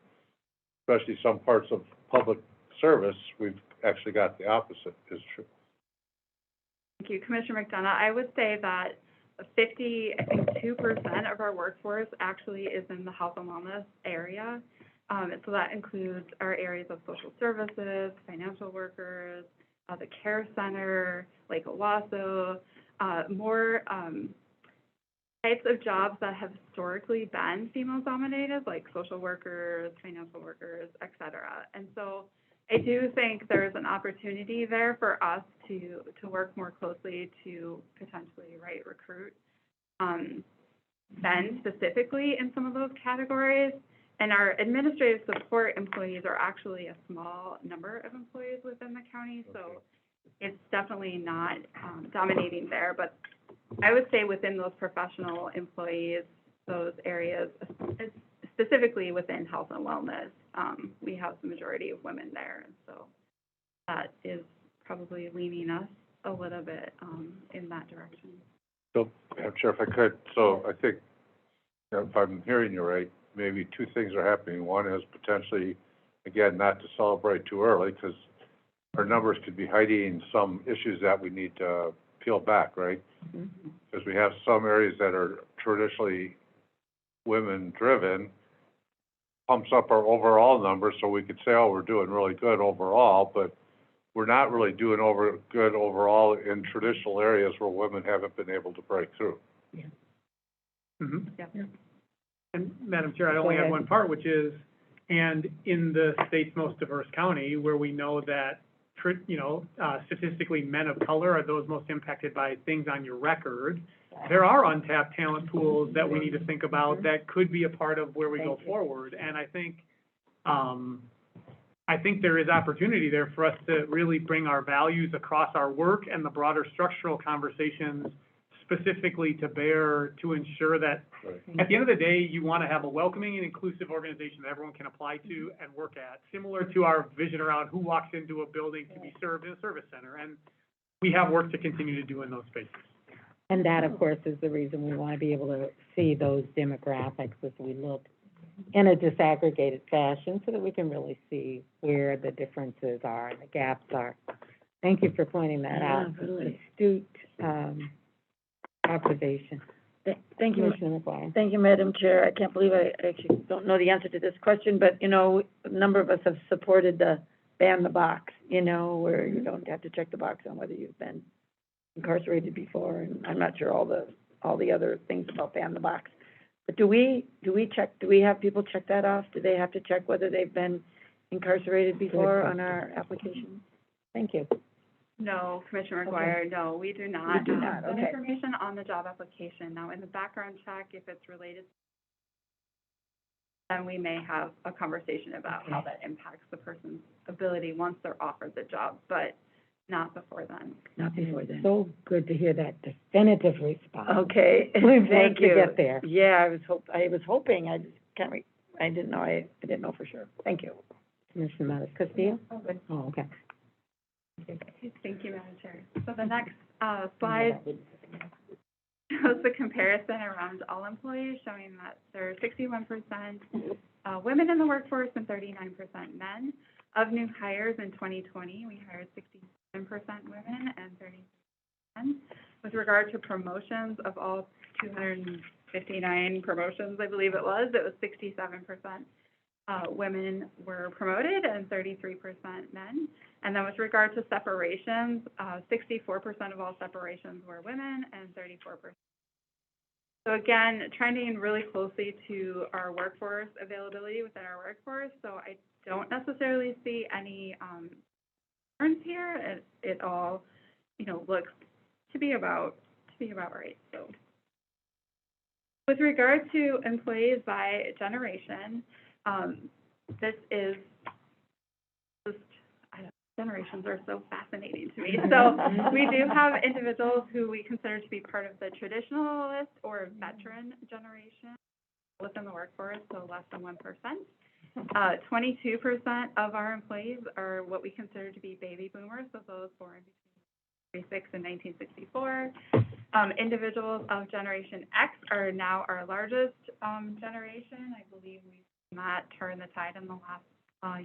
especially some parts of public service, we've actually got the opposite is true. Thank you, Commissioner McDonough. I would say that 2% of our workforce actually is in the health and wellness area. And so that includes our areas of social services, financial workers, the care center, Lake Owasso, more types of jobs that have historically been female dominated, like social workers, financial workers, et cetera. And so I do think there's an opportunity there for us to work more closely to potentially, recruit men specifically in some of those categories. And our administrative support employees are actually a small number of employees within the county, so it's definitely not dominating there. But I would say within those professional employees, those areas, specifically within health and wellness, we have the majority of women there. And so that is probably leaning us a little bit in that direction. So, Madam Chair, if I could, so I think, if I'm hearing you right, maybe two things are happening. One is potentially, again, not to celebrate too early, because our numbers could be hiding some issues that we need to peel back, right? Because we have some areas that are traditionally women-driven, pumps up our overall numbers, so we could say, oh, we're doing really good overall, but we're not really doing good overall in traditional areas where women haven't been able to break through. Mhm. Yeah. And Madam Chair, I only have one part, which is, and in the state's most diverse county, where we know that, statistically, men of color are those most impacted by things on your record, there are untapped talent pools that we need to think about that could be a part of where we go forward. And I think there is opportunity there for us to really bring our values across our work and the broader structural conversations specifically to bear to ensure that at the end of the day, you want to have a welcoming and inclusive organization that everyone can apply to and work at, similar to our vision around who walks into a building to be served in a service center. And we have work to continue to do in those spaces. And that, of course, is the reason we want to be able to see those demographics as we look in a disaggregated fashion so that we can really see where the differences are and the gaps are. Thank you for pointing that out. Really. Astute, observation. Thank you, Commissioner McGuire. thank you, Madam Chair. I can't believe I actually don't know the answer to this question, but, a number of us have supported the ban the box, where you don't have to check the box on whether you've been incarcerated before, and I'm not sure all the other things about ban the box. But do we have people check that off? Do they have to check whether they've been incarcerated before on our application? Thank you. No, Commissioner McGuire, no, we do not. We do not, That okay. information on the job application. Now, in the background check, if it's related, then we may have a conversation about how that impacts the person's ability once they're offered the job, but not before then. Not before then. So good to hear that definitive response. Okay, We've thank worked to you. get there. Yeah, I was hoping, I just can't, I didn't know for sure. Thank you. Commissioner Matis Castillo? Oh, okay. Thank you, Madam Chair. So the next slide shows the comparison around all employees, showing that there are 61% women in the workforce and 39% men. Of new hires in 2020, we hired 67% women and 30% men. With regard to promotions, of all 259 promotions, I believe it was 67% women were promoted and 33% men. And then with regard to separations, 64% of all separations were women and 34%. So again, trending really closely to our workforce availability within our workforce. So I don't necessarily see any difference here. It all, looks to be about right. So with regard to employees by generation, this is just, generations are so fascinating to me. So we do have individuals who we consider to be part of the traditionalist or veteran generation within the workforce, so less than 1%. 22% of our employees are what we consider to be baby boomers, so those born 1946 and 1964. Individuals of Generation X are now our largest generation. I believe we've seen that turn the tide in the last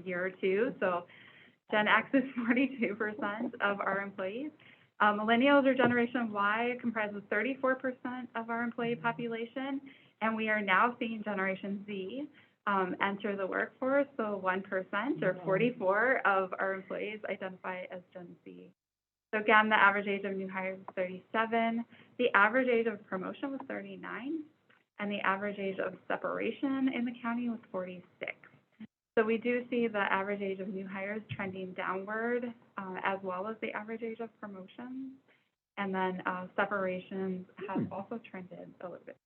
year or two. So Gen X is 42% of our employees. Millennials or Generation Y comprises 34% of our employee population, and we are now seeing Generation Z enter the workforce. So 1% or 44 of our employees identify as Gen Z. So again, the average age of new hires is 37. The average age of promotion was 39, and the average age of separation in the county was 46. So we do see the average age of new hires trending downward, as well as the average age of promotions. And then separations have also trended a little bit.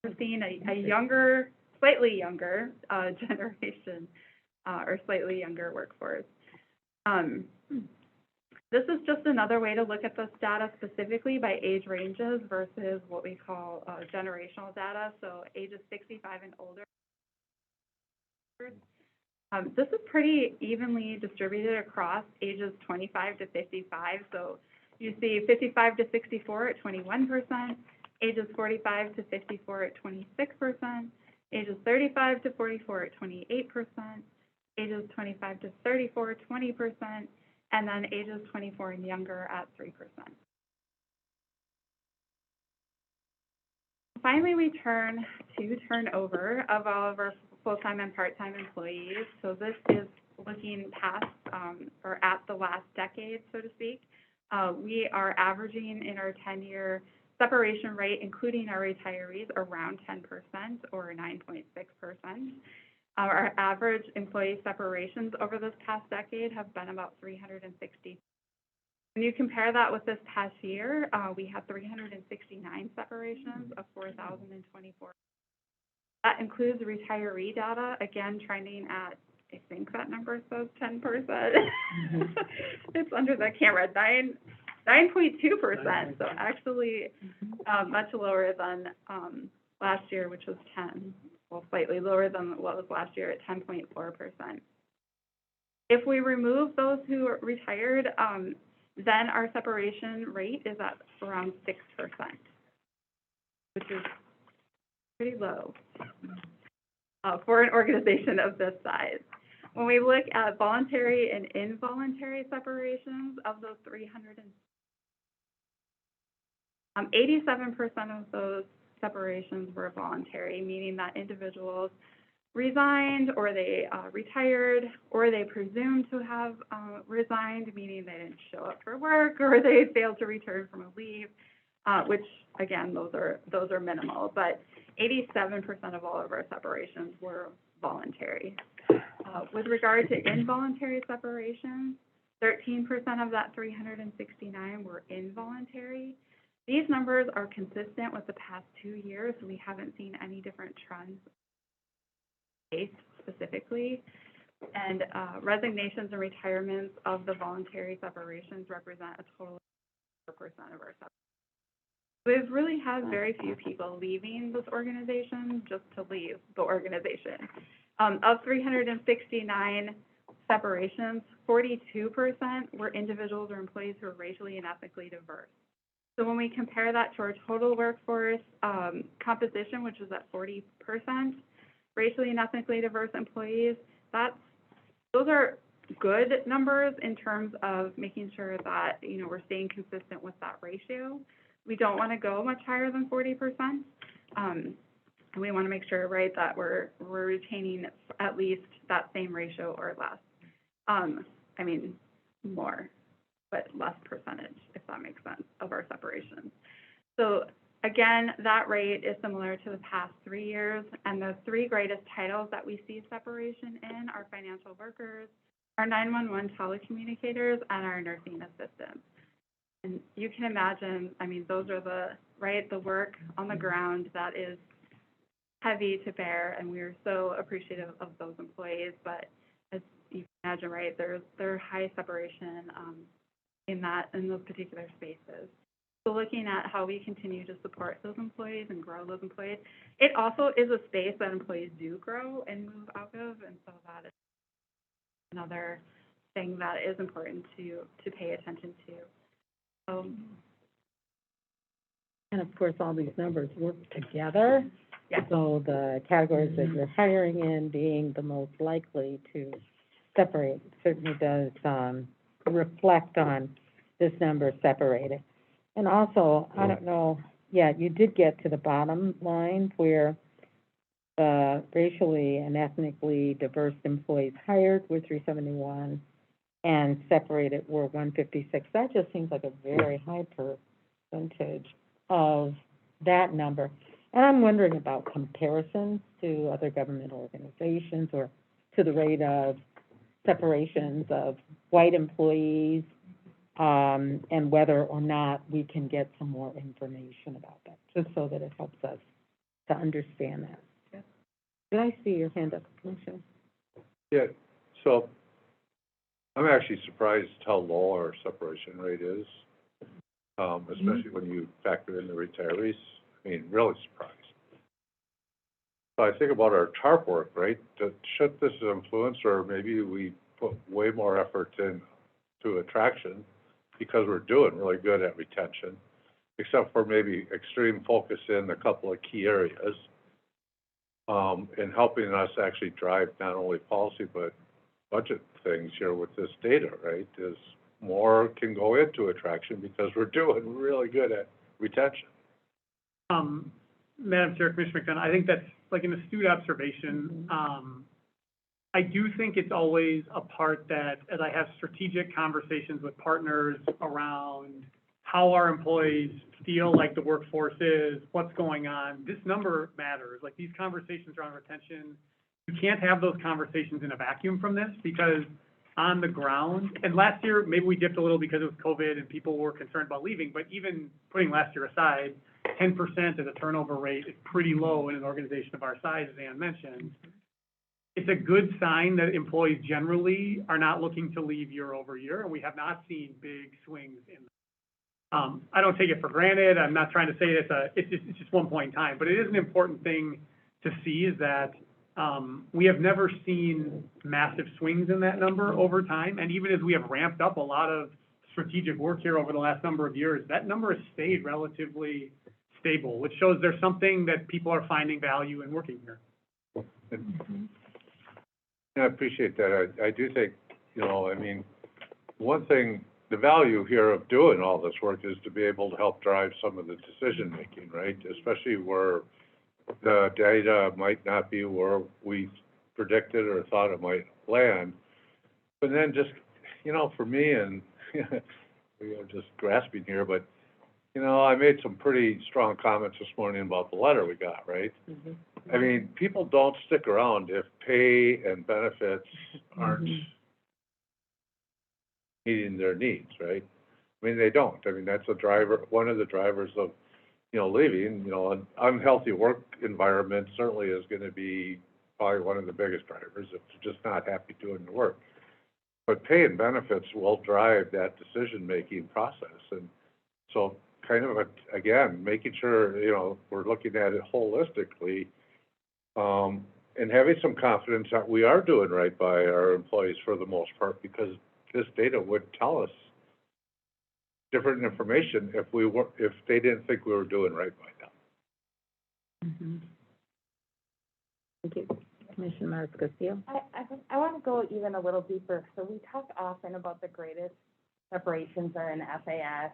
We're seeing a younger, slightly younger generation, or slightly younger workforce. This is just another way to look at this data specifically by age ranges versus what we call generational data, so ages 65 and older. This is pretty evenly distributed across ages 25 to 55. So you see 55 to 64 at 21%, ages 45 to 54 at 26%, ages 35 to 44 at 28%, ages 25 to 34 at 20%, and then ages 24 and younger at 3%. Finally, we turn to turnover of all of our full-time and part-time employees. So this is looking past or at the last decade, so to speak. We are averaging in our 10-year separation rate, including our retirees, around 10% or 9.6%. Our average employee separations over this past decade have been about 360. When you compare that with this past year, we had 369 separations of 4,024. That includes retiree data, again, trending at, I think that number says 10%. It's under the camera, 9.2%. So actually much lower than last year, which was 10. Well, slightly lower than what was last year at 10.4%. If we remove those who are retired, then our separation rate is at around 6%, which is pretty low for an organization of this size. When we look at voluntary and involuntary separations of those 87% of those separations were voluntary, meaning that individuals resigned or they retired or they presumed to have resigned, meaning they didn't show up for work or they failed to return from a leave, which again, those are minimal, but 87% of all of our separations were voluntary. With regard to involuntary separations, 13% of that 369 were involuntary. These numbers are consistent with the past 2 years. We haven't seen any different trends specifically. And resignations and retirements of the voluntary separations represent a total of 4% of our separations. We've really had very few people leaving this organization just to leave the organization. Of 369 separations, 42% were individuals or employees who are racially and ethnically diverse. So when we compare that to our total workforce composition, which is at 40%, racially and ethnically diverse employees, those are good numbers in terms of making sure that, you know, we're staying consistent with that ratio. We don't want to go much higher than 40%. And we want to make sure, right, that we're retaining at least that same ratio or less. I mean, more, but less percentage, if that makes sense, of our separations. So again, that rate is similar to the past 3 years, and the 3 greatest titles that we see separation in are financial workers, our 911 telecommunicators, and our nursing assistants. And you can imagine, I mean, those are the work on the ground that is heavy to bear, and we're so appreciative of those employees, but as you can imagine, right, there are high separation in those particular spaces. So looking at how we continue to support those employees and grow those employees, it also is a space that employees do grow and move out of, and so that is another thing that is important to pay attention to. And of course, all these numbers work together. Yes. So the categories that you're hiring in being the most likely to separate certainly does, reflect on this number separated. And also, I don't know, yeah, you did get to the bottom line where the racially and ethnically diverse employees hired were 371 and separated were 156. That just seems like a very high percentage of that number. And I'm wondering about comparisons to other government organizations or to the rate of separations of white employees, and whether or not we can get some more information about that, just so that it helps us to understand that. Yes. Did I see your hand up, Commissioner? Yeah, so I'm actually surprised how low our separation rate is, especially when you factor in the retirees. I mean, really surprised. So I think about our TARP work, right? Should this influence, or maybe we put way more effort into attraction because we're doing really good at retention, except for maybe extreme focus in a couple of key areas, in helping us actually drive not only policy but budget things here with this data, right? Is more can go into attraction because we're doing really good at retention. Madam Chair, Commissioner McDonough, I think that's like an astute observation. I do think it's always a part that, as I have strategic conversations with partners around how our employees feel like the workforce is, what's going on, this number matters. Like, these conversations around retention, you can't have those conversations in a vacuum from this, because on the ground, and last year, maybe we dipped a little because it was COVID and people were concerned about leaving, but even putting last year aside, 10% as a turnover rate is pretty low in an organization of our size, as Ann mentioned. It's a good sign that employees generally are not looking to leave year over year, and we have not seen big swings in them. I don't take it for granted. I'm not trying to say it's just one point in time, but it is an important thing to see, is that we have never seen massive swings in that number over time, and even as we have ramped up a lot of strategic work here over the last number of years, that number has stayed relatively stable, which shows there's something that people are finding value in working here. I appreciate that. I do think, you know, I mean, one thing, the value here of doing all this work is to be able to help drive some of the decision-making, right? Especially where the data might not be where we predicted or thought it might land. But then just, you know, for me, and we are just grasping here, but, you know, I made some pretty strong comments this morning about the letter we got, right? I mean, people don't stick around if pay and benefits aren't meeting their needs, right? I mean, they don't. I mean, that's a driver, one of the drivers of, you know, leaving. You know, an unhealthy work environment certainly is going to be probably one of the biggest drivers if you're just not happy doing the work. But pay and benefits will drive that decision-making process. And so kind of, again, making sure, you know, we're looking at it holistically, and having some confidence that we are doing right by our employees for the most part, because this data would tell us different information if they didn't think we were doing right by them. Thank you. Commissioner Mariscal. I want to go even a little deeper. So we talk often about the greatest separations are in FAS,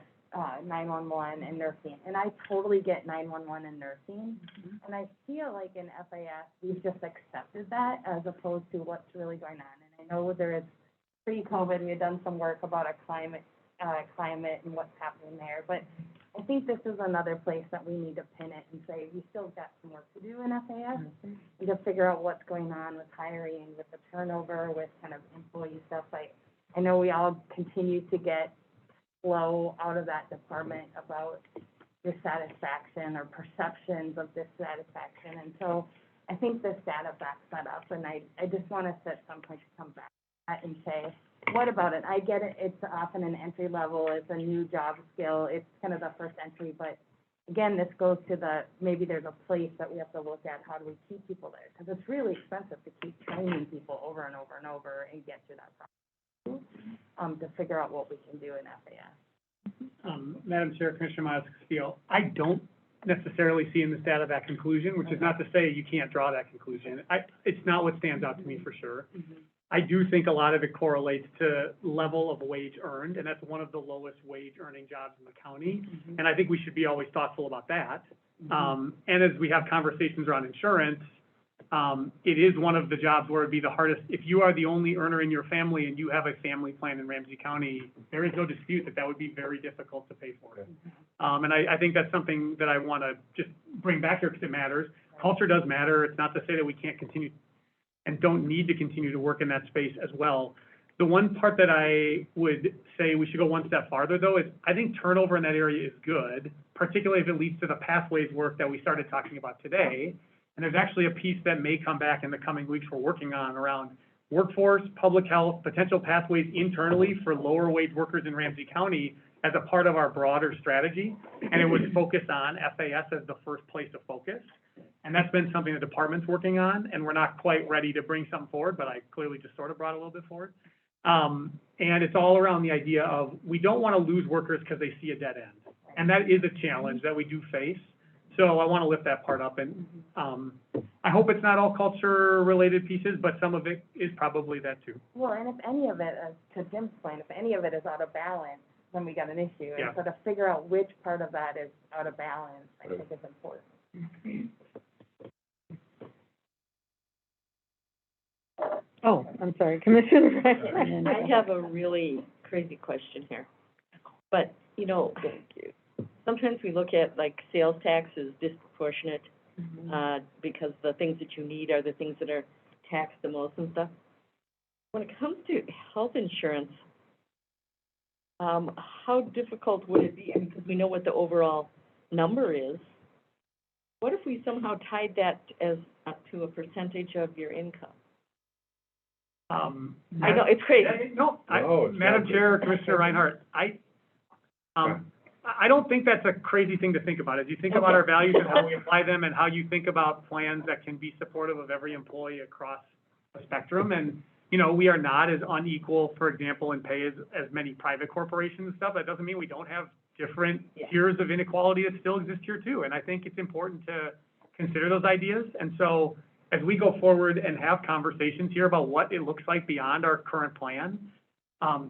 911 and nursing. And I totally get 911 and nursing. And I feel like in FAS, we've just accepted that as opposed to what's really going on. And I know there is pre-COVID, we had done some work about a climate and what's happening there. But I think this is another place that we need to pin it and say, we still got some work to do in FAS and to figure out what's going on with hiring, with the turnover, with kind of employee stuff. I know we all continue to get flow out of that department about dissatisfaction or perceptions of dissatisfaction. And so I think this data backs that up. And I just want us at some point to come back and say, what about it? I get it. It's often an entry level. It's a new job skill. It's kind of the first entry. But again, this goes to maybe there's a place that we have to look at. How do we keep people there? Because it's really expensive to keep training people over and over and over and get to that process, to figure out what we can do in FAS. Madam Chair, Commissioner Miles Castillo, I don't necessarily see in this data that conclusion, which is not to say you can't draw that conclusion. It's not what stands out to me for sure. I do think a lot of it correlates to level of wage earned, and that's one of the lowest wage earning jobs in the county. And I think we should be always thoughtful about that. And as we have conversations around insurance, it is one of the jobs where it'd be the hardest. If you are the only earner in your family and you have a family plan in Ramsey County, there is no dispute that that would be very difficult to pay for. And I think that's something that I want to just bring back here because it matters. Culture does matter. It's not to say that we can't continue and don't need to continue to work in that space as well. The one part that I would say we should go one step farther, though, is I think turnover in that area is good, particularly if it leads to the pathways work that we started talking about today. And there's actually a piece that may come back in the coming weeks we're working on around workforce, public health, potential pathways internally for lower wage workers in Ramsey County as a part of our broader strategy. And it would focus on FAS as the first place of focus. And that's been something the department's working on, and we're not quite ready to bring something forward, but I clearly just sort of brought a little bit forward. And it's all around the idea of we don't want to lose workers because they see a dead end. And that is a challenge that we do face. So I want to lift that part up, and I hope it's not all culture-related pieces, but some of it is probably that too. Well, and if any of it, to Jim's point, if any of it is out of balance, then we got an issue. Yeah. And so to figure out which part of that is out of balance, I think is important. Oh, I'm sorry, Commissioner Ryan. I have a really crazy question here. But, you know, sometimes we look at like sales tax is disproportionate, because the things that you need are the things that are taxed the most and stuff. When it comes to health insurance, how difficult would it be, I mean, because we know what the overall number is. What if we somehow tied that as up to a percentage of your income? I know, it's crazy. No, it's Madam not Chair, Commissioner Reinhardt, I don't think that's a crazy thing to think about. As you think about our values and how we apply them and how you think about plans that can be supportive of every employee across the spectrum. And, you know, we are not as unequal, for example, in pay as many private corporations and stuff. That doesn't mean we don't have different tiers of inequality that still exist here too. And I think it's important to consider those ideas. And so as we go forward and have conversations here about what it looks like beyond our current plan,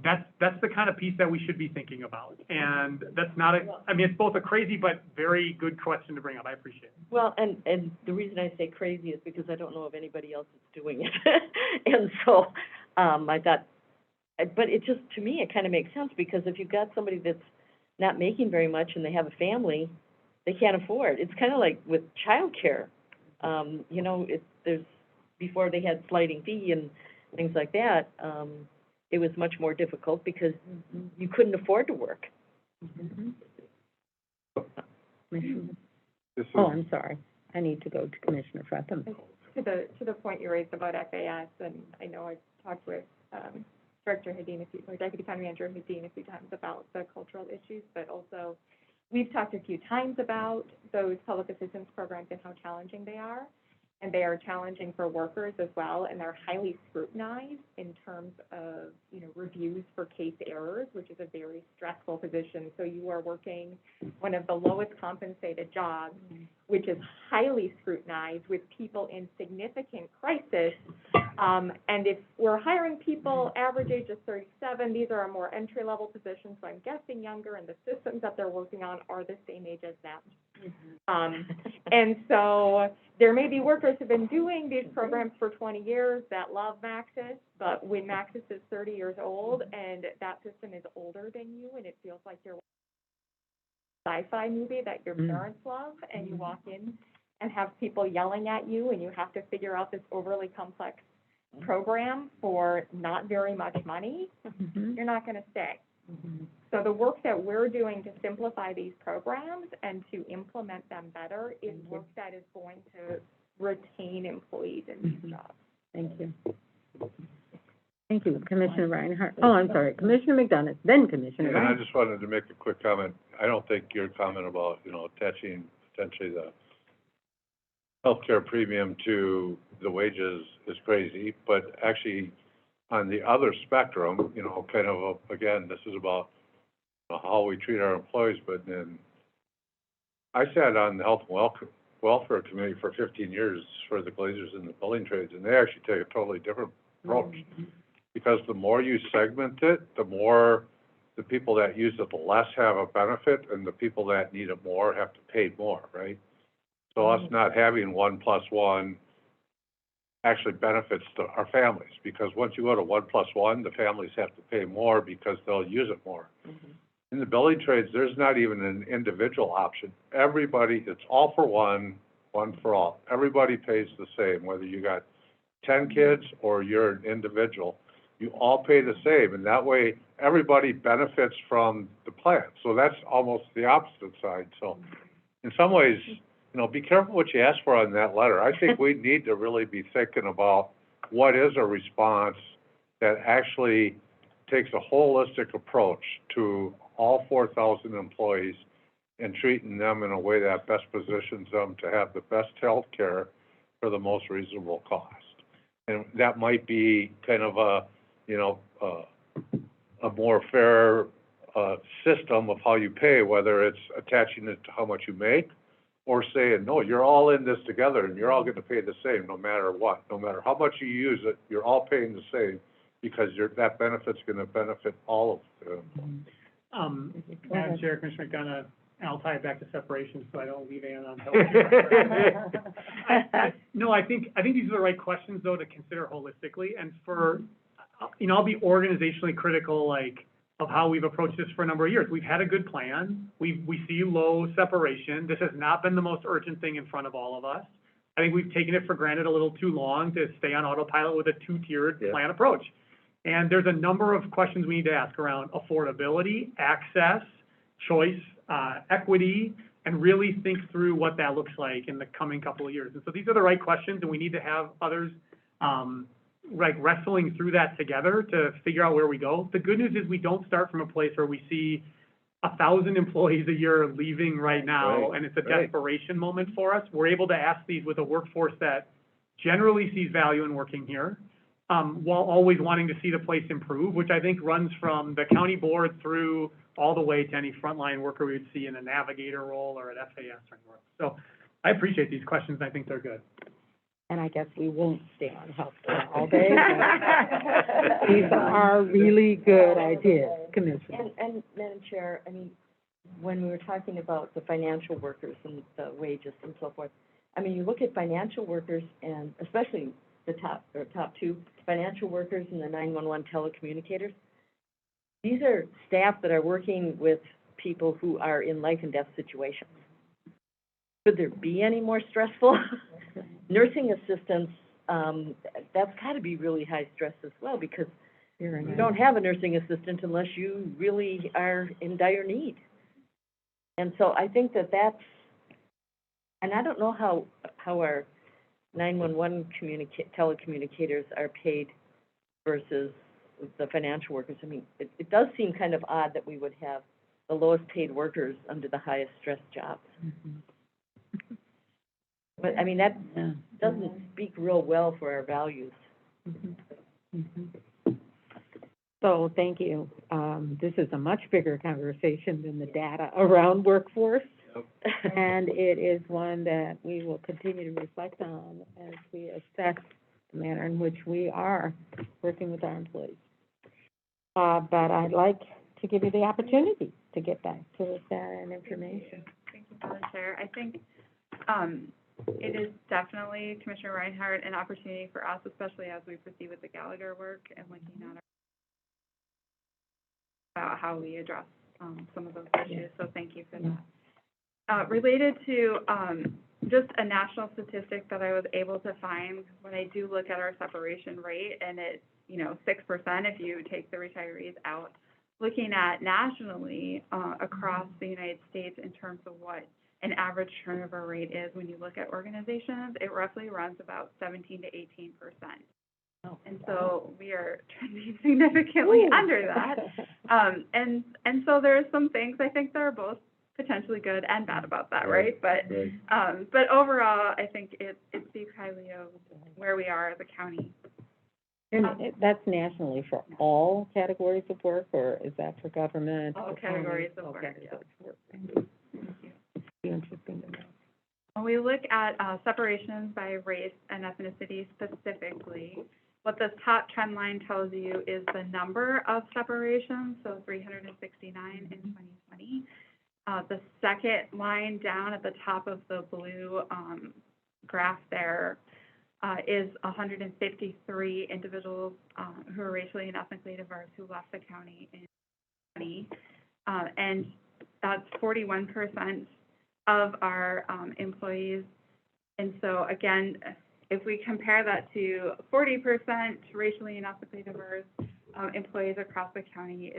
that's the kind of piece that we should be thinking about. And that's not I mean, it's both a crazy but very good question to bring up. I appreciate it. Well, and the reason I say crazy is because I don't know of anybody else that's doing it. And so, I thought, but it just, to me, it kind of makes sense, because if you've got somebody that's not making very much and they have a family, they can't afford. It's kind of like with childcare. You know, there's, before they had sliding fee and things like that, it was much more difficult because you couldn't afford to work. Oh, I'm sorry. I need to go to Commissioner Fretham. To the point you raised about FAS, and I know I've talked with, Director Hedin, or Deputy County Manager Hedin a few times about the cultural issues, but also we've talked a few times about those public assistance programs and how challenging they are. And they are challenging for workers as well, and they're highly scrutinized in terms of, you know, reviews for case errors, which is a very stressful position. So you are working one of the lowest compensated jobs, which is highly scrutinized with people in significant crisis. And if we're hiring people average age of 37, these are a more entry-level positions, so I'm guessing younger, and the systems that they're working on are the same age as them. And so there may be workers who've been doing these programs for 20 years that love Maxis, but when Maxis is 30 years old and that system is older than you, and it feels like you're sci-fi movie that your parents love, and you walk in and have people yelling at you, and you have to figure out this overly complex program for not very much money, you're not going to stay. So the work that we're doing to simplify these programs and to implement them better is work that is going to retain employees in these jobs. Thank you. Thank you, Commissioner Reinhardt. Oh, I'm sorry, Commissioner McDonough, then Commissioner And I Reinhardt. just wanted to make a quick comment. I don't think your comment about, you know, attaching potentially the healthcare premium to the wages is crazy, but actually, on the other spectrum, you know, kind of, again, this is about how we treat our employees, but then, I sat on the Health and Welfare Committee for 15 years for the Glazers and the building trades, and they actually take a totally different approach. Because the more you segment it, the more the people that use it less have a benefit, and the people that need it more have to pay more, right? So us not having 1+1 actually benefits our families, because once you go to 1+1, the families have to pay more because they'll use it more. In the building trades, there's not even an individual option. Everybody, it's all for one, one for all. Everybody pays the same, whether you got 10 kids or you're an individual. You all pay the same, and that way, everybody benefits from the plan. So that's almost the opposite side. So in some ways, you know, be careful what you ask for on that letter. I think we need to really be thinking about what is a response that actually takes a holistic approach to all 4,000 employees and treating them in a way that best positions them to have the best health care for the most reasonable cost. And that might be kind of a, you know, a more fair system of how you pay, whether it's attaching it to how much you make, or saying, no, you're all in this together and you're all going to pay the same no matter what. No matter how much you use it, you're all paying the same because that benefit's going to benefit all of them. Madam Chair, Commissioner McDonough, and I'll tie it back to separation so I don't leave Ann on health. No, I think these are the right questions, though, to consider holistically. And for, you know, I'll be organizationally critical, like, of how we've approached this for a number of years. We've had a good plan. We see low separation. This has not been the most urgent thing in front of all of us. I think we've taken it for granted a little too long to stay on autopilot with a two-tiered plan approach. And there's a number of questions we need to ask around affordability, access, choice, equity, and really think through what that looks like in the coming couple of years. And so these are the right questions, and we need to have others like wrestling through that together to figure out where we go. The good news is we don't start from a place where we see 1,000 employees a year leaving right now, and it's a desperation moment for us. We're able to ask these with a workforce that generally sees value in working here, while always wanting to see the place improve, which I think runs from the county board through all the way to any frontline worker we would see in a navigator role or at FAS or anywhere. So I appreciate these questions. I think they're good. And I guess we won't stay on healthcare all day. These are really good ideas, Commissioner. And Madam Chair, I mean, when we were talking about the financial workers and the wages and so forth, I mean, you look at financial workers and especially the top two, financial workers and the 911 telecommunicators. These are staff that are working with people who are in life and death situations. Could there be any more stressful? Nursing assistants, that's got to be really high stress as well, because you don't have a nursing assistant unless you really are in dire need. And so I think that's, and I don't know how our 911 telecommunicators are paid versus the financial workers. I mean, it does seem kind of odd that we would have the lowest paid workers under the highest stress jobs. But, I mean, that doesn't speak real well for our values. So, thank you. This is a much bigger conversation than the data around workforce. And it is one that we will continue to reflect on as we assess the manner in which we are working with our employees. But I'd like to give you the opportunity to get back to us that information. Thank you, Madam Chair. I think it is definitely, Commissioner Reinhardt, an opportunity for us, especially as we proceed with the Gallagher work and looking at about how we address some of those issues. So thank you for that. Related to just a national statistic that I was able to find, when I do look at our separation rate, and it's, 6% if you take the retirees out, looking at nationally across the United States in terms of what an average turnover rate is when you look at organizations, it roughly runs about 17 to 18%. Oh, and so we are trending significantly under that. And so there are some things I think that are both potentially good and bad about that, right? But overall, I think it speaks highly of where we are as a county. And that's nationally for all categories of work, or is that for government? All for county? categories of All work, categories yeah. of work. Thank you. Be interesting to know. When we look at separations by race and ethnicity specifically, what this top trend line tells you is the number of separations, so 369 in 2020. The second line down at the top of the blue graph there is 153 individuals who are racially and ethnically diverse who left the county in 2020. And that's 41% of our employees. And so again, if we compare that to 40% racially and ethnically diverse employees across the county,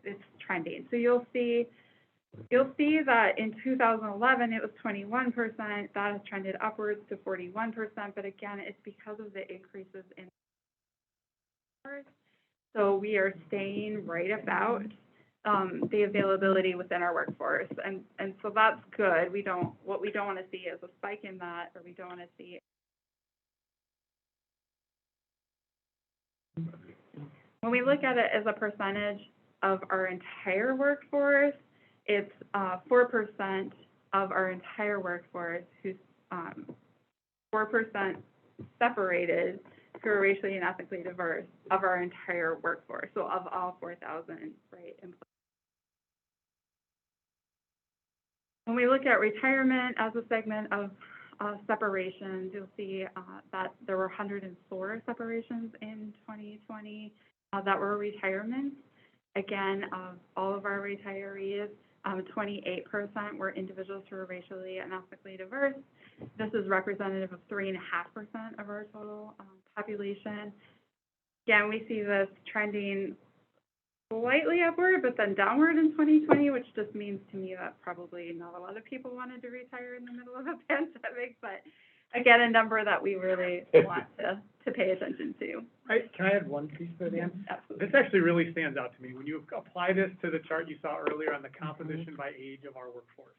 it's trending. So you'll see that in 2011, it was 21%. That has trended upwards to 41%. But again, it's because of the increases in. So we are staying right about the availability within our workforce, and so that's good. What we don't want to see is a spike in that, or we don't want to see. When we look at it as a percentage of our entire workforce, it's 4% of our entire workforce who's 4% separated who are racially and ethnically diverse of our entire workforce. So of all 4,000, right, employees. When we look at retirement as a segment of separations, you'll see that there were 104 separations in 2020 that were retirements. Again, of all of our retirees, 28% were individuals who were racially and ethnically diverse. This is representative of 3.5% of our total population. Again, we see this trending slightly upward, but then downward in 2020, which just means to me that probably not a lot of people wanted to retire in the middle of a pandemic, but again, a number that we really want to pay attention to. Can I add one piece to Dan? Absolutely. This actually really stands out to me when you apply this to the chart you saw earlier on the composition by age of our workforce.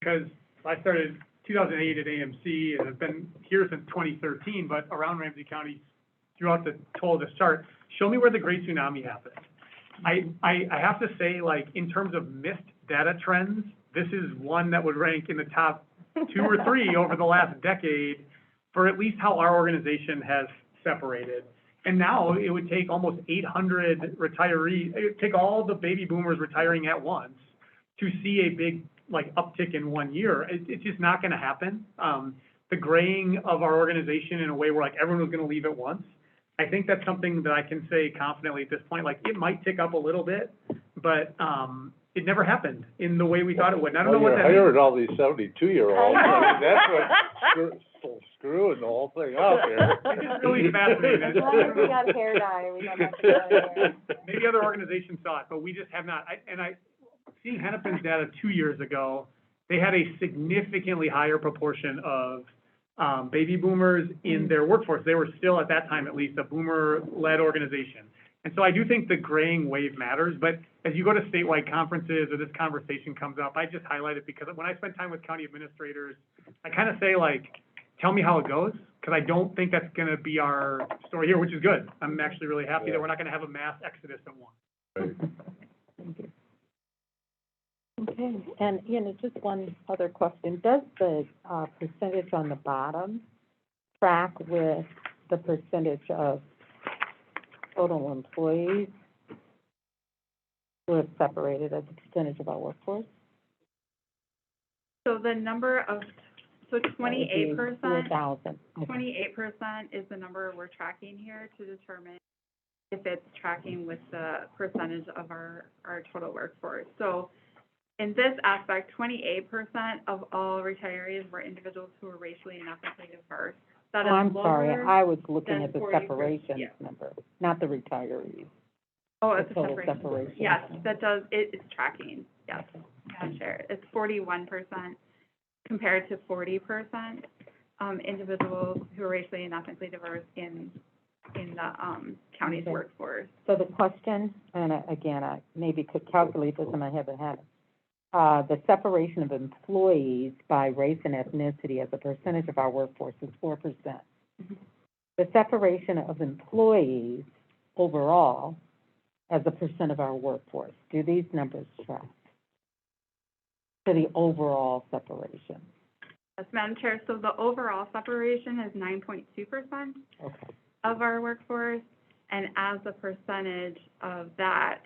Because I started 2008 at AMC and have been here since 2013, but around Ramsey County throughout the total of this chart, show me where the Great Tsunami happened. I have to say, like, in terms of missed data trends, this is one that would rank in the top 2 or 3 over the last decade for at least how our organization has separated. And now it would take almost 800 retirees, it would take all the baby boomers retiring at once to see a big, like, uptick in 1 year. It's just not gonna happen. The graying of our organization in a way where, like, everyone was gonna leave at once, I think that's something that I can say confidently at this point. Like, it might tick up a little bit, but it never happened in the way we thought it would. And I don't know what that Well, you're means. hiring all these 72-year-olds, I mean, that's what's screwing the whole thing up here. It's just really fascinating. As long as we got hair dye, we don't have to go anywhere. Maybe other organizations saw it, but we just have not. Seeing Hennepin's data 2 years ago, they had a significantly higher proportion of baby boomers in their workforce. They were still, at that time at least, a boomer-led organization. And so I do think the graying wave matters, but as you go to statewide conferences or this conversation comes up, I just highlight it because when I spend time with county administrators, I kind of say, like, tell me how it goes, because I don't think that's going to be our story here, which is good. I'm actually really happy that we're not going to have a mass exodus at once. Right. Thank you. Okay, and, just one other question. Does the percentage on the bottom track with the percentage of total employees who have separated as a percentage of our workforce? So the number of, so 28%, 4,000. 28% is the number we're tracking here to determine if it's tracking with the percentage of our total workforce. So in this aspect, 28% of all retirees were individuals who were racially and ethnically diverse. That is I'm sorry, lower I was looking than at the 40%, separations yeah. number, not the retirees. Oh, The it's a total separation. separation. Yes, that does, it's tracking, yes. Yeah, sure. It's 41% compared to 40% individuals who are racially and ethnically diverse in the county's Okay. workforce. So the question, and again, I maybe could calculate this in my head, but haven't. The separation of employees by race and ethnicity as a percentage of our workforce is 4%. the separation of employees overall as a percent of our workforce. Do these numbers track to the overall separation? Yes, Madam Chair, so the overall separation is 9.2% Okay. of our workforce, and as a percentage of that,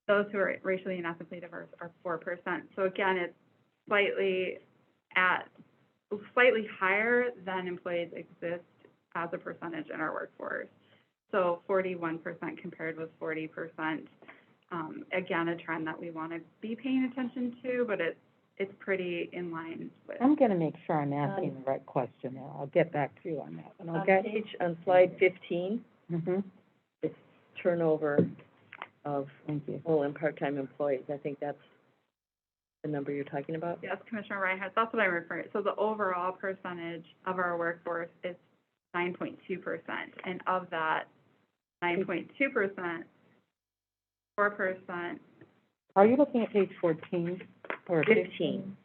those who are racially and ethnically diverse are 4%. So again, it's slightly higher than employees exist as a percentage in our workforce. So 41% compared with 40%. Again, a trend that we want to be paying attention to, but it's pretty in line with. I'm gonna make sure I'm asking the right question now. I'll get back to you on that one, okay? On slide 15, Mm-hmm, it's turnover of thank you. full and part-time employees. I think that's the number you're talking about? Yes, Commissioner Reinhardt, that's what I'm referring to. So the overall percentage of our workforce is 9.2%, and of that 9.2%, 4%. Are you looking at page 14 or 15.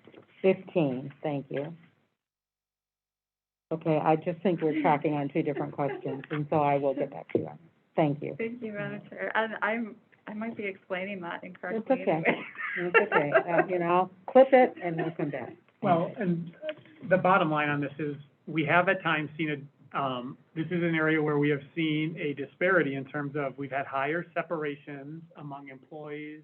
15, thank you. Okay, I just think we're tracking on two different questions, and so I will get back to you on it. Thank you. Thank you, Madam Chair. And I might be explaining that incorrectly. It's okay. anyway. It's okay, you know, clip it and we'll come back. Well, and the bottom line on this is, we have at times seen this is an area where we have seen a disparity in terms of, we've had higher separations among employees,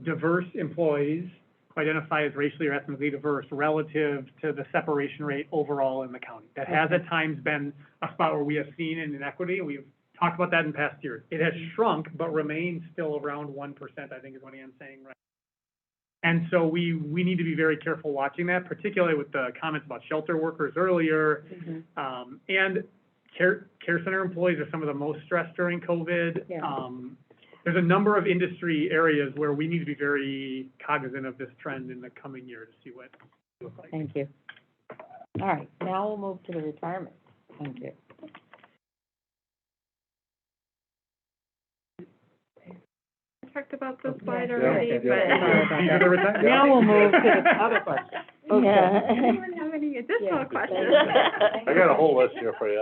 diverse employees who identify as racially or ethnically diverse relative to the separation rate overall in the county. That has at times been a spot where we have seen an inequity. We've talked about that in past years. It has shrunk, but remains still around 1%, I think is what Ann's saying, right? And so we need to be very careful watching that, particularly with the comments about shelter workers earlier. And care center employees are some of the most stressed during COVID. Yeah. There's a number of industry areas where we need to be very cognizant of this trend in the coming year to see what it looks like. Thank you. All right, now we'll move to the retirement. Thank you. I talked about this slide Yeah. already, Yeah. but. Sorry about These are that. the retirement- Now we'll move to the other question. Okay. Anyone have any additional Yeah. questions? I got a whole list here for you.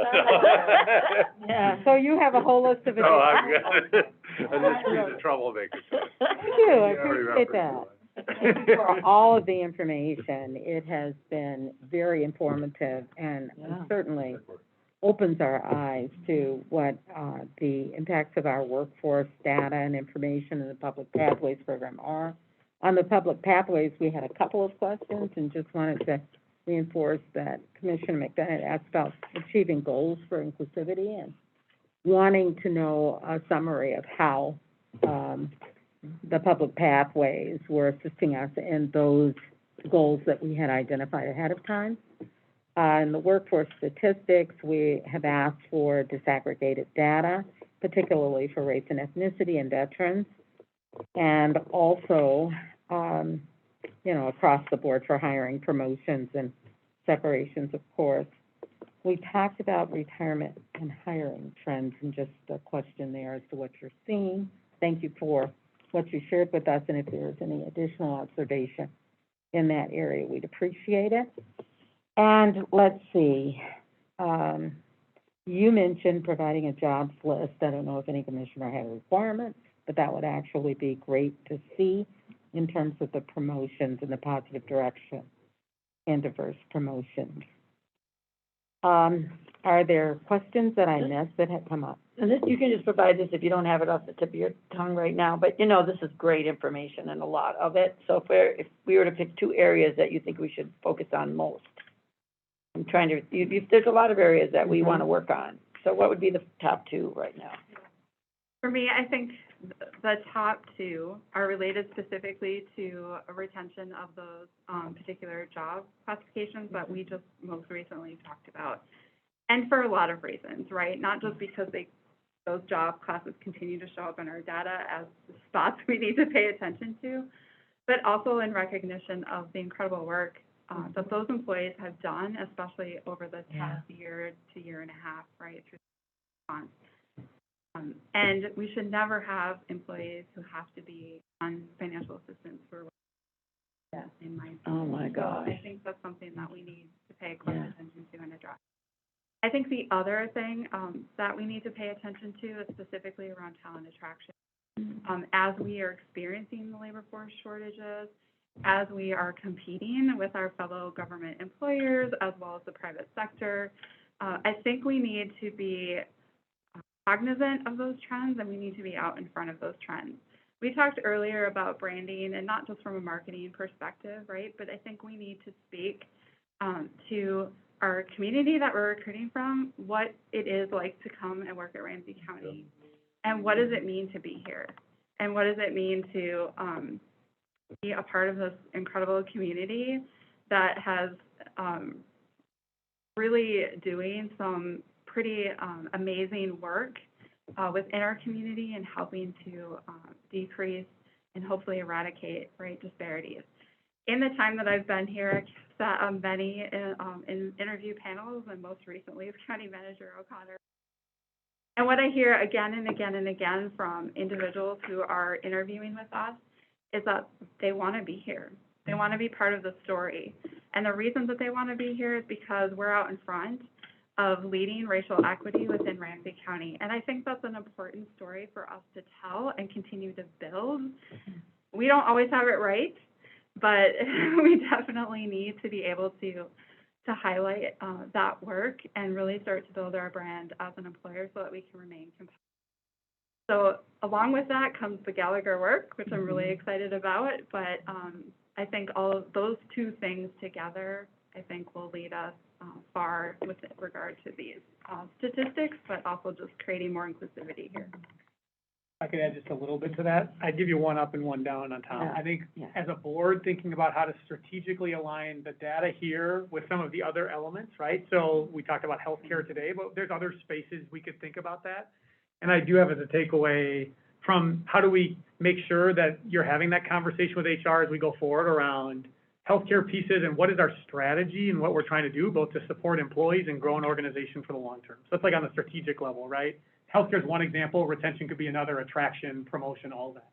Yeah, so you have a whole list of. No, I'm good. I just need the troublemaker. Thank you, I appreciate that. Thank you for all of the information. It has been very informative and certainly opens our eyes to what the impacts of our workforce data and information in the Public Pathways program are. On the Public Pathways, we had a couple of questions and just wanted to reinforce that Commissioner McDonough asked about achieving goals for inclusivity and wanting to know a summary of how the Public Pathways were assisting us in those goals that we had identified ahead of time. In the workforce statistics, we have asked for disaggregated data, particularly for race and ethnicity and veterans, and also, you know, across the board for hiring, promotions, and separations, of course. We talked about retirement and hiring trends, and just a question there as to what you're seeing. Thank you for what you shared with us, and if there's any additional observation in that area, we'd appreciate it. And let's see, you mentioned providing a jobs list. I don't know if any commissioner had requirements, but that would actually be great to see in terms of the promotions and the positive direction and diverse promotions. Are there questions that I missed that had come up? And this, you can just provide this if you don't have it off the tip of your tongue right now, but you know, this is great information and a lot of it. So if we were to pick two areas that you think we should focus on most, I'm trying to, there's a lot of areas that we want to work on. So what would be the top two right now? For me, I think the top two are related specifically to a retention of those particular job classifications that we just most recently talked about. And for a lot of reasons, right? Not just because those job classes continue to show up in our data as spots we need to pay attention to, but also in recognition of the incredible work that those employees have done, especially over the past year to year and a half, right, through the response. And we should never have employees who have to be on financial assistance for, in my opinion. Oh, my gosh. So I think that's something that we need to pay close attention to and address. I think the other thing, that we need to pay attention to is specifically around talent attraction. As we are experiencing the labor force shortages, as we are competing with our fellow government employers as well as the private sector, I think we need to be cognizant of those trends, and we need to be out in front of those trends. We talked earlier about branding, and not just from a marketing perspective, right? But I think we need to speak to our community that we're recruiting from, what it is like to come and work at Ramsey County, and what does it mean to be here, and what does it mean to be a part of this incredible community that has really doing some pretty amazing work within our community and helping to decrease and hopefully eradicate, right, disparities. In the time that I've been here, I've sat on many in interview panels, and most recently with County Manager O'Connor. And what I hear again and again and again from individuals who are interviewing with us is that they want to be here. They want to be part of the story. And the reason that they want to be here is because we're out in front of leading racial equity within Ramsey County. And I think that's an important story for us to tell and continue to build. We don't always have it right, but we definitely need to be able to highlight that work and really start to build our brand as an employer so that we can remain competitive. So along with that comes the Gallagher work, which I'm really excited about, but I think all of those two things together, I think, will lead us far with regard to these statistics, but also just creating more inclusivity here. I could add just a little bit to that. I'd give you one up and one down on top. Yeah. I think Yeah. as a board, thinking about how to strategically align the data here with some of the other elements, right? So we talked about healthcare today, but there's other spaces we could think about that. And I do have as a takeaway from how do we make sure that you're having that conversation with HR as we go forward around healthcare pieces and what is our strategy and what we're trying to do, both to support employees and grow an organization for the long term. So it's like on the strategic level, right? Healthcare is one example, retention could be another, attraction, promotion, all that.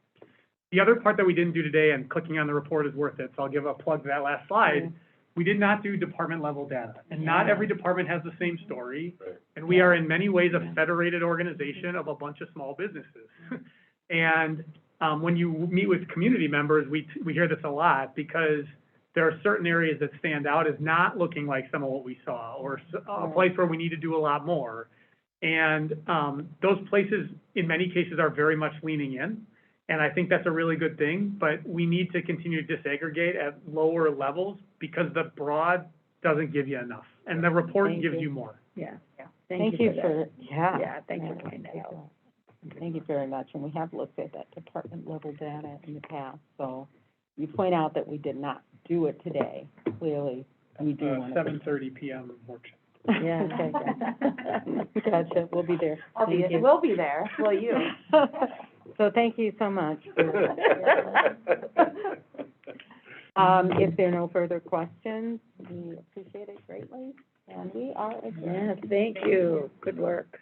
The other part that we didn't do today, and clicking on the report is worth it, so I'll give a plug to that last slide. We did not do department level data, and not every department has the same story. Right. And we are in many ways a federated organization of a bunch of small businesses. And when you meet with community members, we hear this a lot because there are certain areas that stand out as not looking like some of what we saw, or a place where we need to do a lot more. And those places, in many cases, are very much leaning in. And I think that's a really good thing, but we need to continue to disaggregate at lower levels because the broad doesn't give you enough. And the report Thank gives you. you more. Yeah. Thank you that. for, yeah. Yeah, thanks for pointing that out. Thank you very much, and we have looked at that department level data in the past, so you point out that we did not do it today. Clearly, we do want to. 7:30 PM workshop. Yeah. Okay. Gotcha, we'll be there. Thank you. We'll be there, will you? So thank you so much. If there are no further questions, we appreciate it greatly, and we are adjourned. Yeah, thank you. Good work.